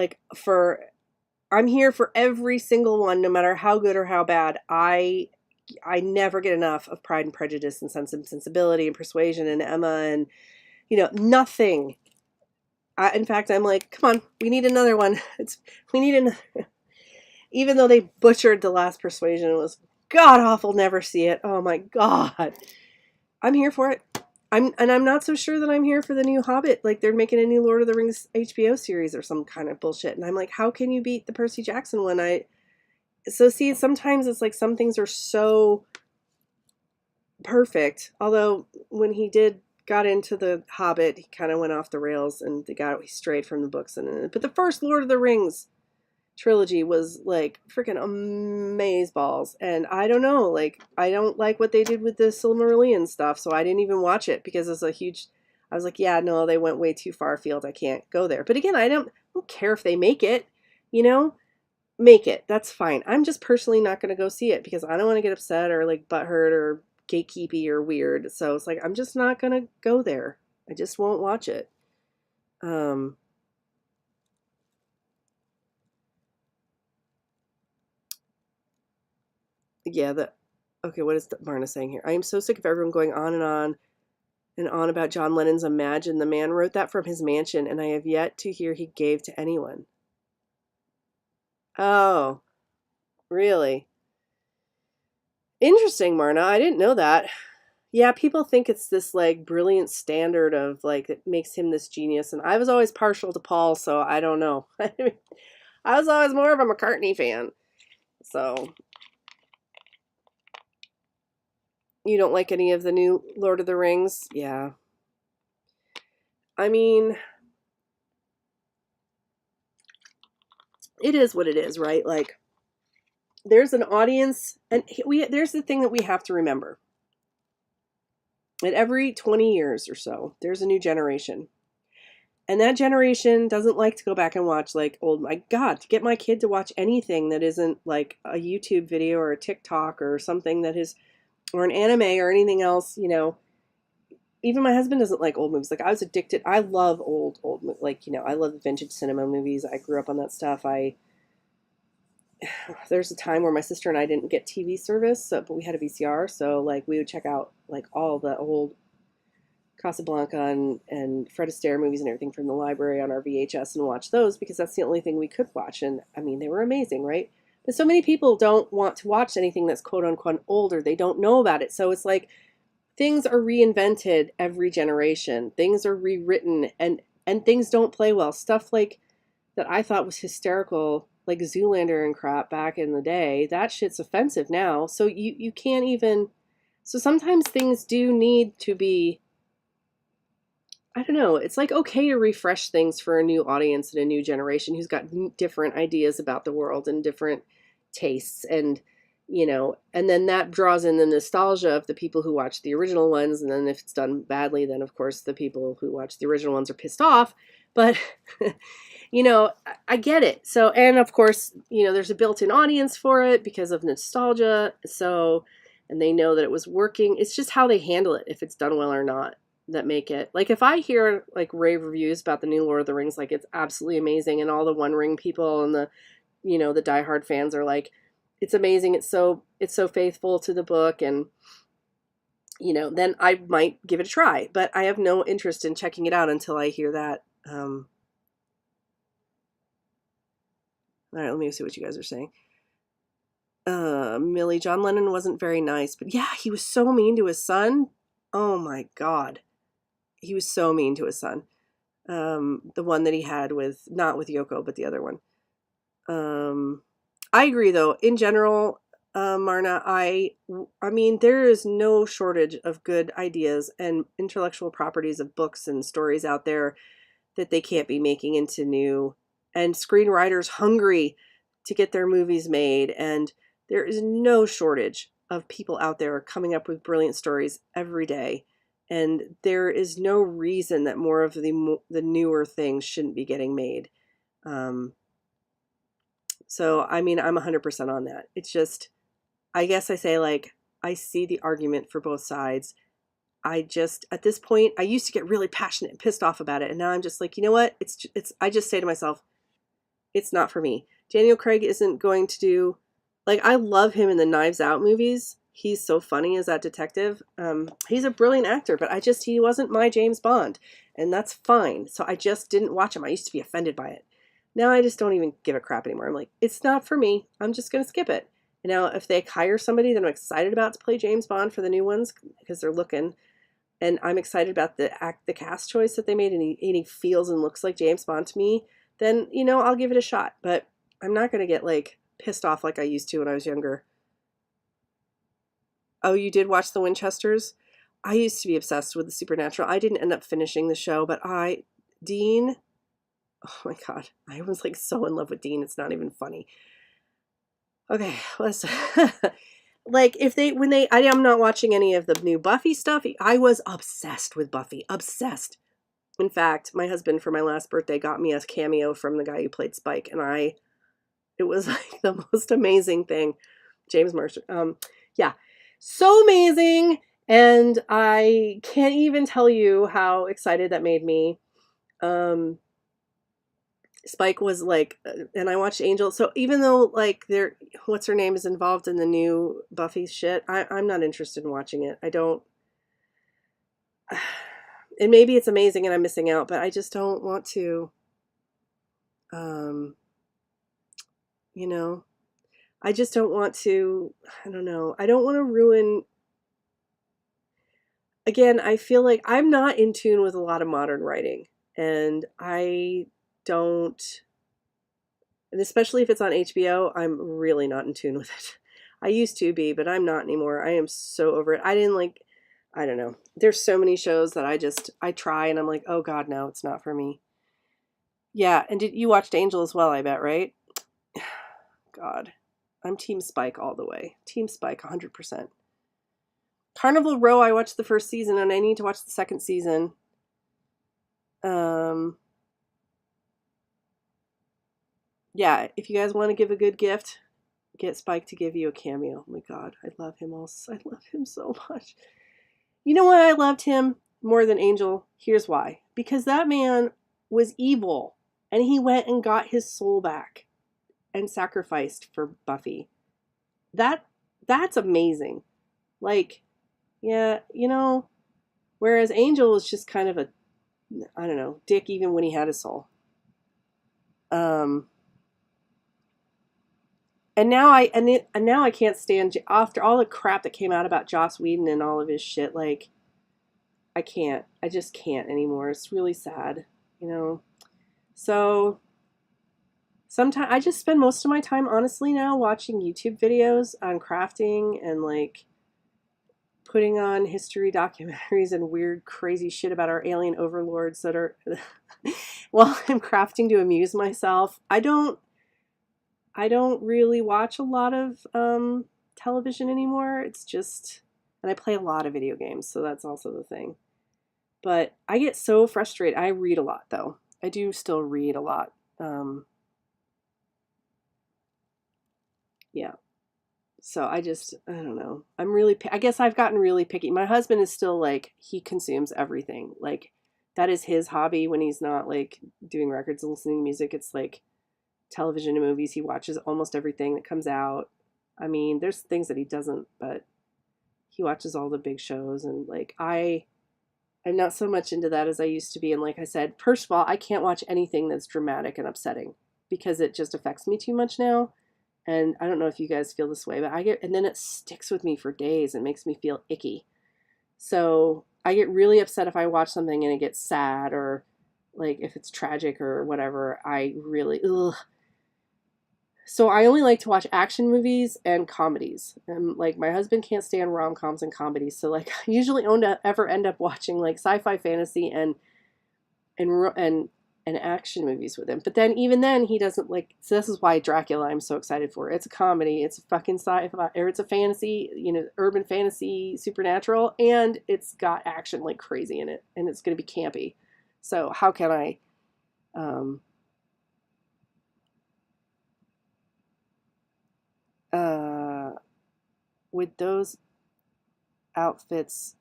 I'm here for every single one, no matter how good or how bad. I never get enough of Pride and Prejudice and Sense and Sensibility and Persuasion and Emma and nothing. In fact, I'm like, come on, we need another one. We need another. Even though they butchered the last Persuasion, it was god awful. Never see it. Oh my god, I'm here for it. I'm not so sure that I'm here for the new Hobbit. Like, they're making a new Lord of the Rings HBO series or some kind of bullshit, and I'm like, how can you beat the Percy Jackson one? So see, sometimes it's like some things are so perfect. Although when he got into the Hobbit, he kind of went off the rails and he strayed from the books. But the first Lord of the Rings trilogy was like freaking amazeballs. And I don't know, like, I don't like what they did with the Silmarillion stuff, so I didn't even watch it because it's I was like, yeah, no, they went way too far afield. I can't go there. But again, I don't care if they make it, make it. That's fine. I'm just personally not going to go see it because I don't want to get upset or like butthurt or gatekeepy or weird. So it's like, I'm just not going to go there. I just won't watch it. Yeah, okay, what is Marna saying here? I am so sick of everyone going on and on about John Lennon's Imagine. The man wrote that from his mansion, and I have yet to hear he gave to anyone. Oh, really? Interesting, Marna. I didn't know that. Yeah, people think it's this like brilliant standard of like that makes him this genius, and I was always partial to Paul, so I don't know. I was always more of a McCartney fan. So you don't like any of the new Lord of the Rings? Yeah. I mean, it is what it is, right? Like there's an audience, and there's the thing that we have to remember. At every 20 years or so, there's a new generation. And that generation doesn't like to go back and watch like old, my God, to get my kid to watch anything that isn't like a YouTube video or a TikTok or something that is, or an anime or anything else, you know. Even my husband doesn't like old movies. Like I was addicted. I love old, like, you know, I love vintage cinema movies. I grew up on that stuff. There's a time where my sister and I didn't get TV service, so, but we had a VCR. So like we would check out like all the old Casablanca and Fred Astaire movies and everything from the library on our VHS and watch those because that's the only thing we could watch. And I mean, they were amazing, right? But so many people don't want to watch anything that's quote unquote older. They don't know about it. So it's like things are reinvented every generation. Things are rewritten and things don't play well. Stuff like that I thought was hysterical, like Zoolander and crap back in the day, that shit's offensive now. So you can't even, so sometimes things do need to be, I don't know. It's like okay to refresh things for a new audience and a new generation who's got different ideas about the world and different tastes and you know, and then that draws in the nostalgia of the people who watched the original ones, and then if it's done badly, then of course the people who watched the original ones are pissed off. But you know, I get it. So, and of course, you know, there's a built-in audience for it because of nostalgia. So, and they know that it was working. It's just how they handle it, if it's done well or not, that make it. Like if I hear like rave reviews about the new Lord of the Rings, like it's absolutely amazing, and all the One Ring people and the, you know, the diehard fans are like, it's amazing. It's so faithful to the book, and you know, then I might give it a try. But I have no interest in checking it out until I hear that. All right, let me see what you guys are saying. Millie, John Lennon wasn't very nice, but yeah, he was so mean to his son. Oh my God. He was so mean to his son. The one that he had with, not with Yoko, but the other one. I agree though. In general, Marna, I mean, there is no shortage of good ideas and intellectual properties of books and stories out there that they can't be making into new, and screenwriters hungry to get their movies made. And there is no shortage of people out there coming up with brilliant stories every day. And there is no reason that more of the newer things shouldn't be getting made. So, I mean, I'm 100% on that. It's just, I guess I say like, I see the argument for both sides. I just, at this point, I used to get really passionate and pissed off about it. And now I'm just like, you know what? I just say to myself, it's not for me. Daniel Craig isn't going to do, like, I love him in the Knives Out movies. He's so funny as that detective. He's a brilliant actor, but he wasn't my James Bond. And that's fine. So I just didn't watch him. I used to be offended by it. Now I just don't even give a crap anymore. I'm like, it's not for me. I'm just going to skip it. And now if they hire somebody that I'm excited about to play James Bond for the new ones, because they're looking, and I'm excited about the cast choice that they made, and he feels and looks like James Bond to me, then, you know, I'll give it a shot. But I'm not going to get like pissed off like I used to when I was younger. Oh, you did watch The Winchesters? I used to be obsessed with the supernatural. I didn't end up finishing the show, but Dean, oh my God, I was like so in love with Dean. It's not even funny. Okay, let's like I am not watching any of the new Buffy stuff. I was obsessed with Buffy, obsessed. In fact, my husband for my last birthday got me a cameo from the guy who played Spike, and it was like the most amazing thing. James Mercer. Yeah, so amazing, and I can't even tell you how excited that made me. Spike was like, and I watched Angel. So even though like what's her name is involved in the new Buffy shit, I'm not interested in watching it. I don't. And maybe it's amazing and I'm missing out, but I just don't want to. Um, you know, I just don't want to. I don't know. I don't want to ruin. Again, I feel like I'm not in tune with a lot of modern writing, and I don't. And especially if it's on HBO, I'm really not in tune with it. I used to be, but I'm not anymore. I am so over it. I don't know. There's so many shows that I try and I'm like, oh God, no, it's not for me. Yeah, and did you watched Angel as well, I bet, right? God. I'm Team Spike all the way. Team Spike 100%. Carnival Row, I watched the first season and I need to watch the second season. Yeah, if you guys want to give a good gift, get Spike to give you a cameo. Oh my God, I love him also. I love him so much. You know why I loved him more than Angel? Here's why. Because that man was evil and he went and got his soul back and sacrificed for Buffy. That's amazing. Like, yeah, whereas Angel was just kind of a, I don't know, dick even when he had a soul. Um and now I can't stand after all the crap that came out about Joss Whedon and all of his shit. Like, I can't. I just can't anymore. It's really sad, you know. So sometimes I just spend most of my time, honestly, now watching YouTube videos on crafting and like putting on history documentaries and weird, crazy shit about our alien overlords that are while I'm crafting to amuse myself. I don't really watch a lot of television anymore. It's just, and I play a lot of video games, so that's also the thing. But I get so frustrated. I read a lot, though. I do still read a lot. Yeah. So I don't know. I guess I've gotten really picky. My husband is still like, he consumes everything. Like, that is his hobby when he's not like doing records and listening to music. It's like television and movies. He watches almost everything that comes out. I mean, there's things that he doesn't, but he watches all the big shows. And like, I'm not so much into that as I used to be. And like I said, first of all, I can't watch anything that's dramatic and upsetting because it just affects me too much now. And I don't know if you guys feel this way, but and then it sticks with me for days and makes me feel icky. So I get really upset if I watch something and it gets sad or like if it's tragic or whatever. I really, ugh. So I only like to watch action movies and comedies. And like my husband can't stand rom-coms and comedies. So like I usually ever end up watching like sci-fi, fantasy and and action movies with him. But then even then he doesn't like, so this is why Dracula I'm so excited for. It's a comedy, it's a fucking sci-fi, or it's a fantasy, urban fantasy, supernatural, and it's got action like crazy in it, and it's going to be campy. So how can I uh with those outfits,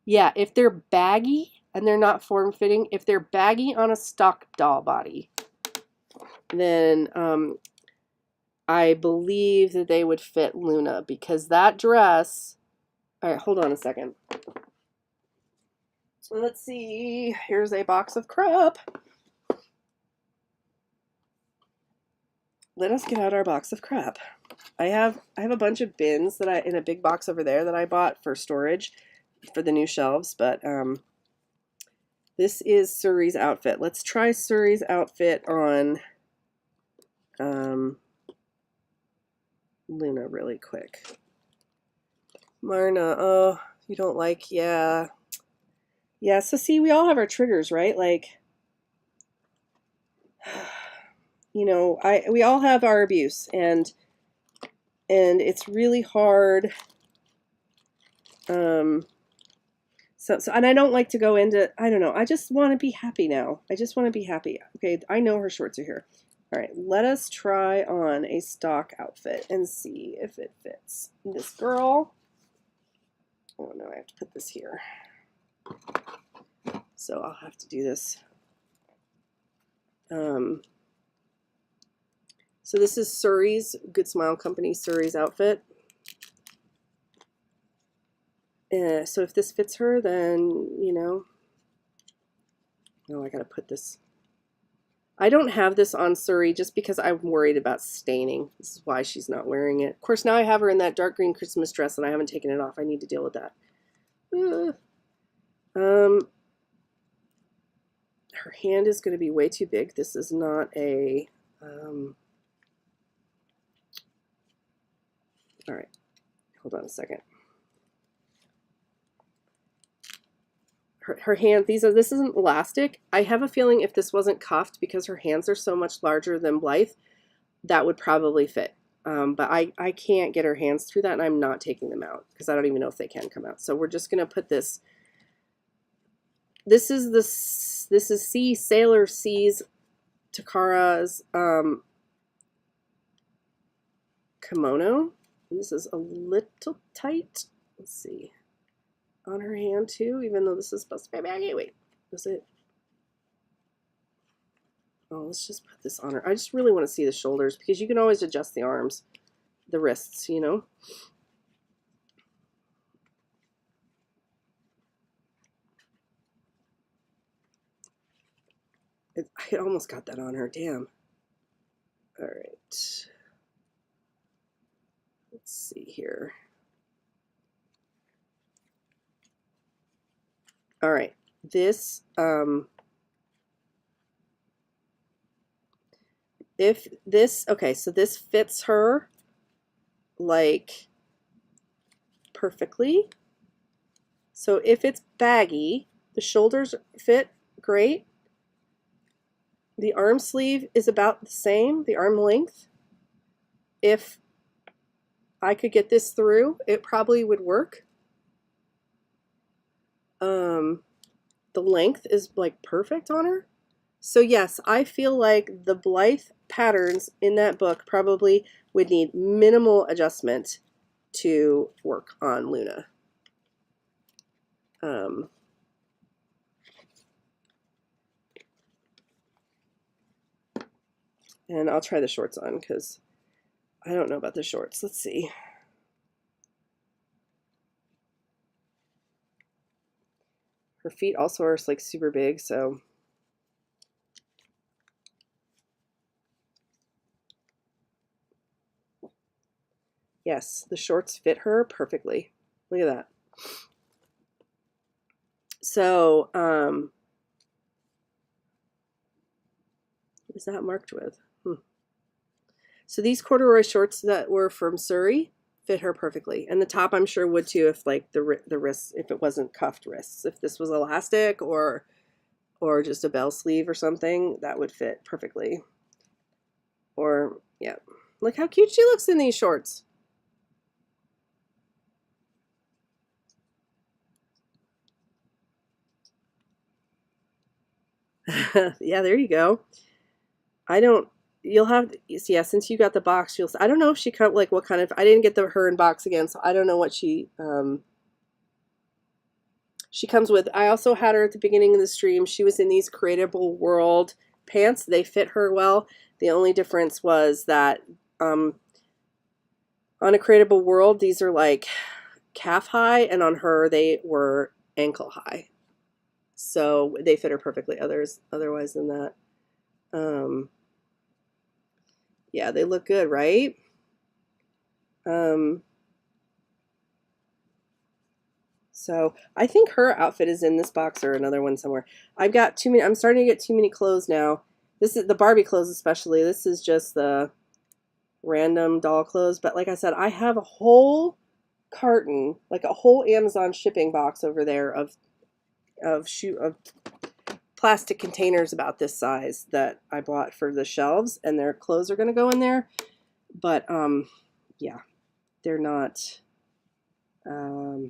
yeah, if they're baggy and they're not form-fitting, if they're baggy on a stock doll body, then I believe that they would fit Luna because that dress. All right, hold on a second. So let's see. Here's a box of crap. Let us get out our box of crap. I have a bunch of bins that in a big box over there that I bought for storage for the new shelves, but this is Suri's outfit. Let's try Suri's outfit on Luna really quick. Marna, oh, you don't like, yeah. Yeah, so see, we all have our triggers, right? Like, we all have our abuse, and it's really hard. And I don't like to go into, I don't know, I just want to be happy now. I just want to be happy. Okay, I know her shorts are here. All right, let us try on a stock outfit and see if it fits. This girl, oh no, I have to put this here. So I'll have to do this. So this is Surrey's, Good Smile Company, Surrey's outfit. So if this fits her, then, you know, oh, I gotta put this. I don't have this on Surrey just because I'm worried about staining. This is why she's not wearing it. Of course, now I have her in that dark green Christmas dress and I haven't taken it off. I need to deal with that. Her hand is going to be way too big. This is not a... all right, hold on a second. Her hand, this isn't elastic. I have a feeling if this wasn't cuffed, because her hands are so much larger than Blythe, that would probably fit. But I can't get her hands through that, and I'm not taking them out because I don't even know if they can come out. So we're just going to put this. This is Sailor C's Takara's kimono. This is a little tight. Let's see. On her hand too, even though this is supposed to be baggy. Wait, was it? Oh, let's just put this on her. I just really want to see the shoulders because you can always adjust the arms, the wrists, you know. I almost got that on her. Damn. All right. Let's see here. All right. This, if this, okay, so this fits her like perfectly. So if it's baggy, the shoulders fit great. The arm sleeve is about the same, the arm length. If I could get this through, it probably would work. The length is like perfect on her. So yes, I feel like the Blythe patterns in that book probably would need minimal adjustment to work on Luna. And I'll try the shorts on because I don't know about the shorts. Let's see. Her feet also are like super big, so yes, the shorts fit her perfectly. Look at that. So, what is that marked with? So these corduroy shorts that were from Surrey fit her perfectly. And the top I'm sure would too if like the wrists, if it wasn't cuffed wrists. If this was elastic or just a bell sleeve or something, that would fit perfectly. Or, yeah. Look how cute she looks in these shorts. Yeah, there you go. I don't, you'll have, yeah, since you got the box, I don't know if she cut, like, what kind of, I didn't get her in box again, so I don't know what she comes with. I also had her at the beginning of the stream. She was in these Creatable World pants. They fit her well. The only difference was that on a Creatable World, these are like calf high, and on her, they were ankle high. So they fit her perfectly. Otherwise than that, yeah, they look good, right? So I think her outfit is in this box or another one somewhere. I've got too many. I'm starting to get too many clothes now. This is the Barbie clothes especially. This is just the random doll clothes. But like I said, I have a whole carton, like a whole Amazon shipping box over there of plastic containers about this size that I bought for the shelves, and their clothes are going to go in there. But yeah, they're not. I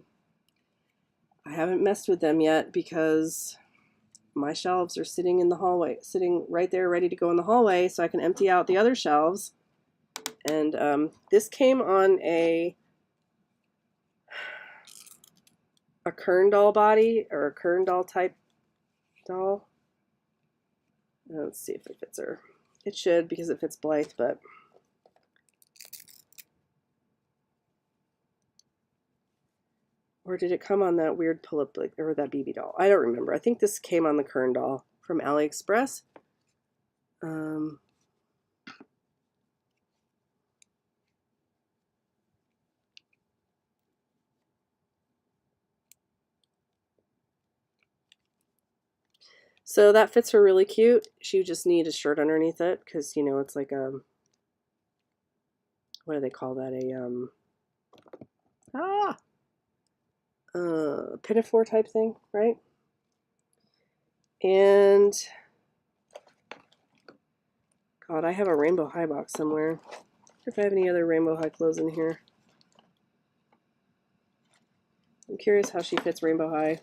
haven't messed with them yet because my shelves are sitting in the hallway, sitting right there ready to go in the hallway so I can empty out the other shelves. And this came on a Kern doll body, or a Kern doll type doll. Let's see if it fits her. It should because it fits Blythe, but or did it come on that weird pull-up or that BB doll? I don't remember. I think this came on the Kern doll from AliExpress. So that fits her really cute. She would just need a shirt underneath it because, you know, it's like a, what do they call that? Pinafore type thing, right? And God, I have a Rainbow High box somewhere. I wonder if I have any other Rainbow High clothes in here. I'm curious how she fits Rainbow High.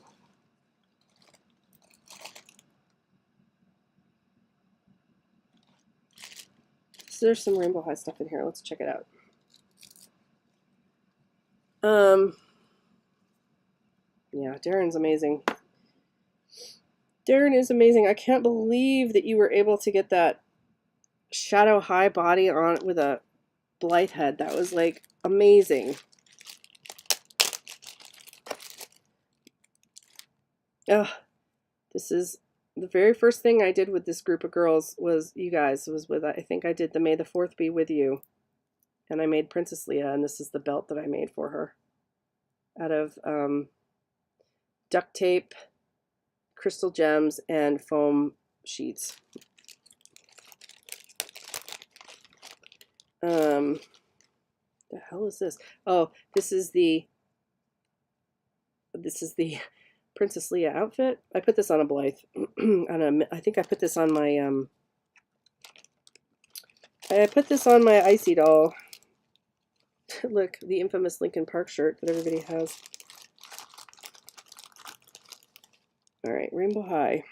So there's some Rainbow High stuff in here. Let's check it out. Yeah, Darren's amazing. Darren is amazing. I can't believe that you were able to get that Shadow High body on with a Blythe head. That was like amazing. Ugh, this is the very first thing I did with this group of girls was you guys was with I think I did the May the 4th be with you, and I made Princess Leia, and this is the belt that I made for her out of duct tape, crystal gems, and foam sheets. The hell is this? Oh, this is the Princess Leia outfit. I put this on a Blythe. I think I put this on my Icy doll. Look, the infamous Linkin Park shirt that everybody has. All right, Rainbow High.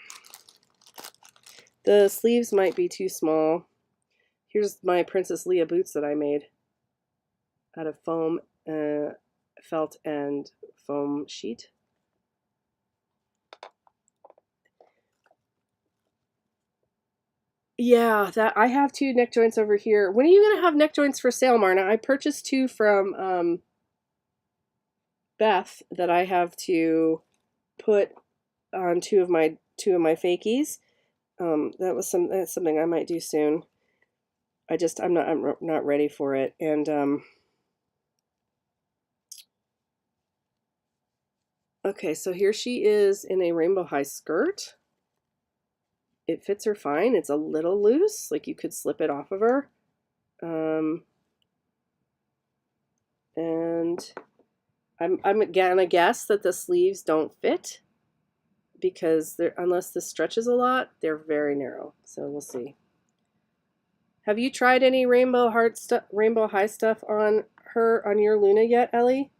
The sleeves might be too small. Here's my Princess Leia boots that I made out of foam, felt, and foam sheet. Yeah, that I have 2 neck joints over here. When are you gonna have neck joints for sale, Marna? I purchased 2 from Beth that I have to put on two of my fakies. That's something I might do soon. I'm not ready for it. And okay, so here she is in a Rainbow High skirt. It fits her fine. It's a little loose, like you could slip it off of her. And I'm gonna guess that the sleeves don't fit because unless this stretches a lot, they're very narrow. So we'll see. Have you tried any Rainbow High stuff on your Luna yet, Ellie?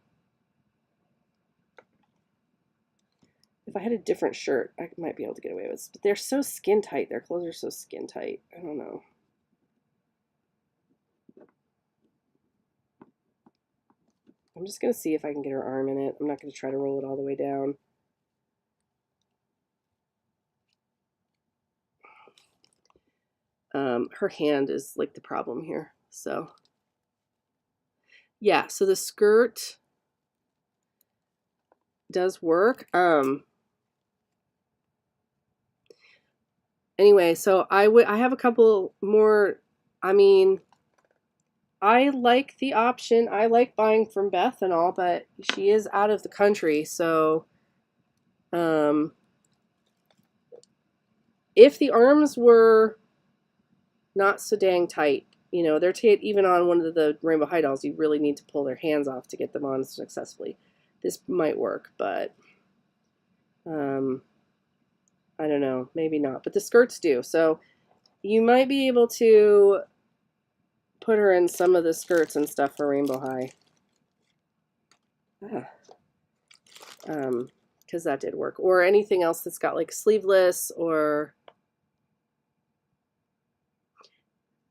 If I had a different shirt, I might be able to get away with it. But they're so skin tight. Their clothes are so skin tight. I don't know. I'm just going to see if I can get her arm in it. I'm not going to try to roll it all the way down. Her hand is like the problem here. So, yeah. So the skirt does work. Anyway, so I have a couple more. I mean, I like the option. I like buying from Beth and all, but she is out of the country, so if the arms were not so dang tight, you know, they're tight even on one of the Rainbow High dolls, you really need to pull their hands off to get them on successfully. This might work, but I don't know, maybe not. But the skirts do, so you might be able to put her in some of the skirts and stuff for Rainbow High. Because that did work. Or anything else that's got like sleeveless or...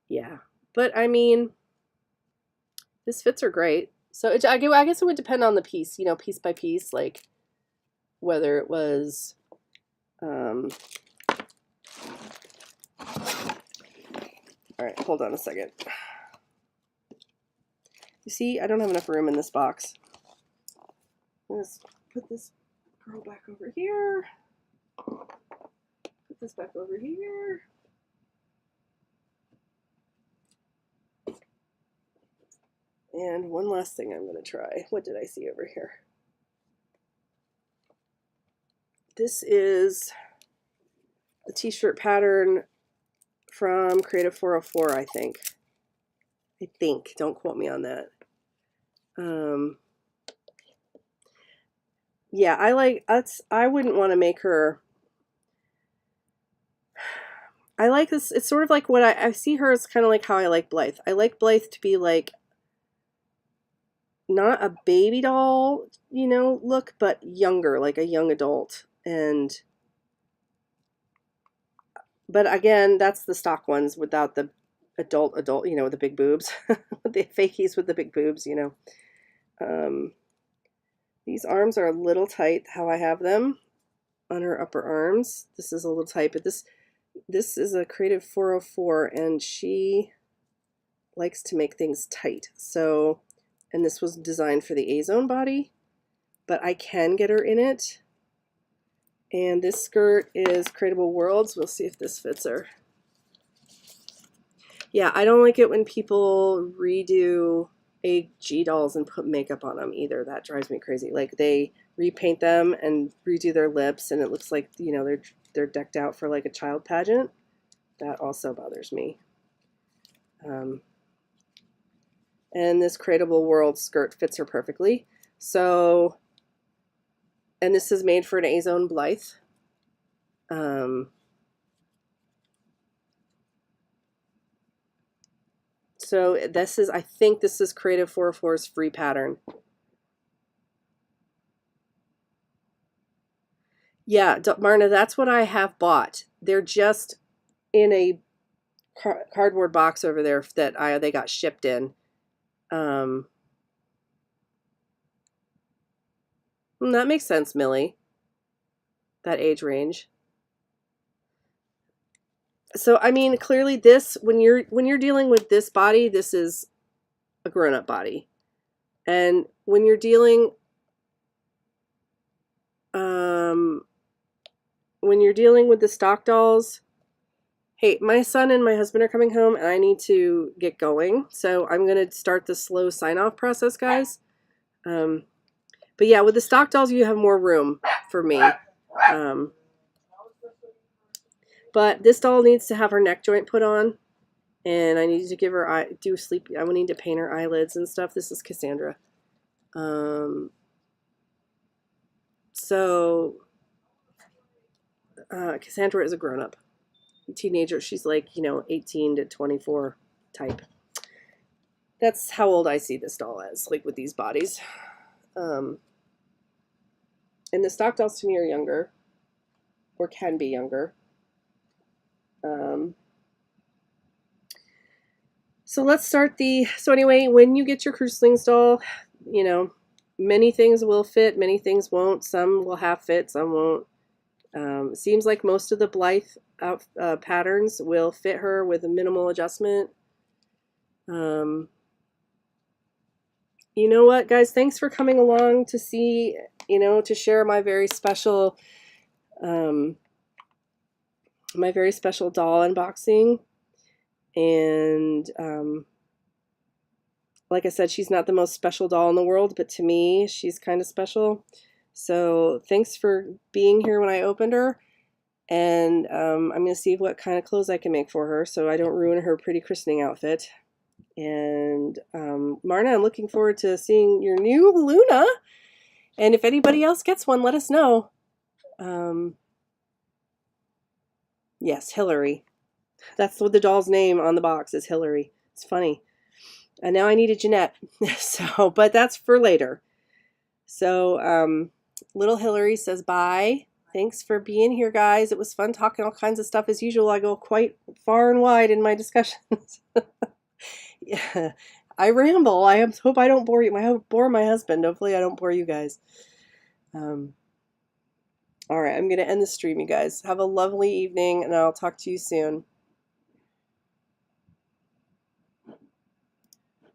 Yeah. But I mean, this fits her great. So I guess it would depend on the piece, you know, piece by piece, like whether it was All right, hold on a second. You see, I don't have enough room in this box. Let's put this girl back over here. Put this back over here. And one last thing I'm going to try. What did I see over here? This is a t-shirt pattern from Creative 404, I think. Don't quote me on that. Yeah, I wouldn't want to make her. I like this. It's sort of like what I see her as kind of like how I like Blythe. I like Blythe to be like not a baby doll, you know, look, but younger, like a young adult. But again, that's the stock ones without the adult, you know, with the big boobs. The fakies with the big boobs, you know. These arms are a little tight how I have them on her upper arms. This is a little tight, but this is a Creative 404, and she likes to make things tight. So, and this was designed for the A-Zone body, but I can get her in it. And this skirt is Creatable Worlds. We'll see if this fits her. Yeah, I don't like it when people redo AG dolls and put makeup on them either. That drives me crazy. Like they repaint them and redo their lips and it looks like, you know, they're decked out for like a child pageant. That also bothers me. And this Creatable World skirt fits her perfectly. So, and this is made for an A-Zone Blythe. So this is, I think this is Creative 404's free pattern. Yeah, Marna, that's what I have bought. They're just in a cardboard box over there that they got shipped in. That makes sense, Millie. That age range. So I mean, clearly this when you're dealing with this body, this is a grown-up body. And when you're dealing with the stock dolls, hey, my son and my husband are coming home and I need to get going. So I'm going to start the slow sign-off process, guys. But yeah, with the stock dolls, you have more room for me. But this doll needs to have her neck joint put on. And I need to give her, I will need to paint her eyelids and stuff. This is Cassandra. Cassandra is a grown-up teenager. She's like, you know, 18 to 24 type. That's how old I see this doll as, like with these bodies. And the stock dolls to me are younger, or can be younger. So let's start so anyway, when you get your Cruise Slings doll, you know, many things will fit, many things won't. Some will half fit, some won't. It seems like most of the Blythe patterns will fit her with a minimal adjustment. You know what, guys? Thanks for coming along to see, you know, to share my very special doll unboxing. And like I said, she's not the most special doll in the world, but to me, she's kind of special. So thanks for being here when I opened her. And I'm going to see what kind of clothes I can make for her so I don't ruin her pretty christening outfit. And Marna, I'm looking forward to seeing your new Luna. And if anybody else gets one, let us know. Yes, Hillary. That's what the doll's name on the box is, Hillary. It's funny. And now I need a Jeanette. But that's for later. So, little Hillary says bye. Thanks for being here, guys. It was fun talking all kinds of stuff. As usual, I go quite far and wide in my discussions. Yeah, I ramble. I hope I don't bore you. I hope bore my husband. Hopefully I don't bore you guys. All right, I'm going to end the stream, you guys. Have a lovely evening, and I'll talk to you soon.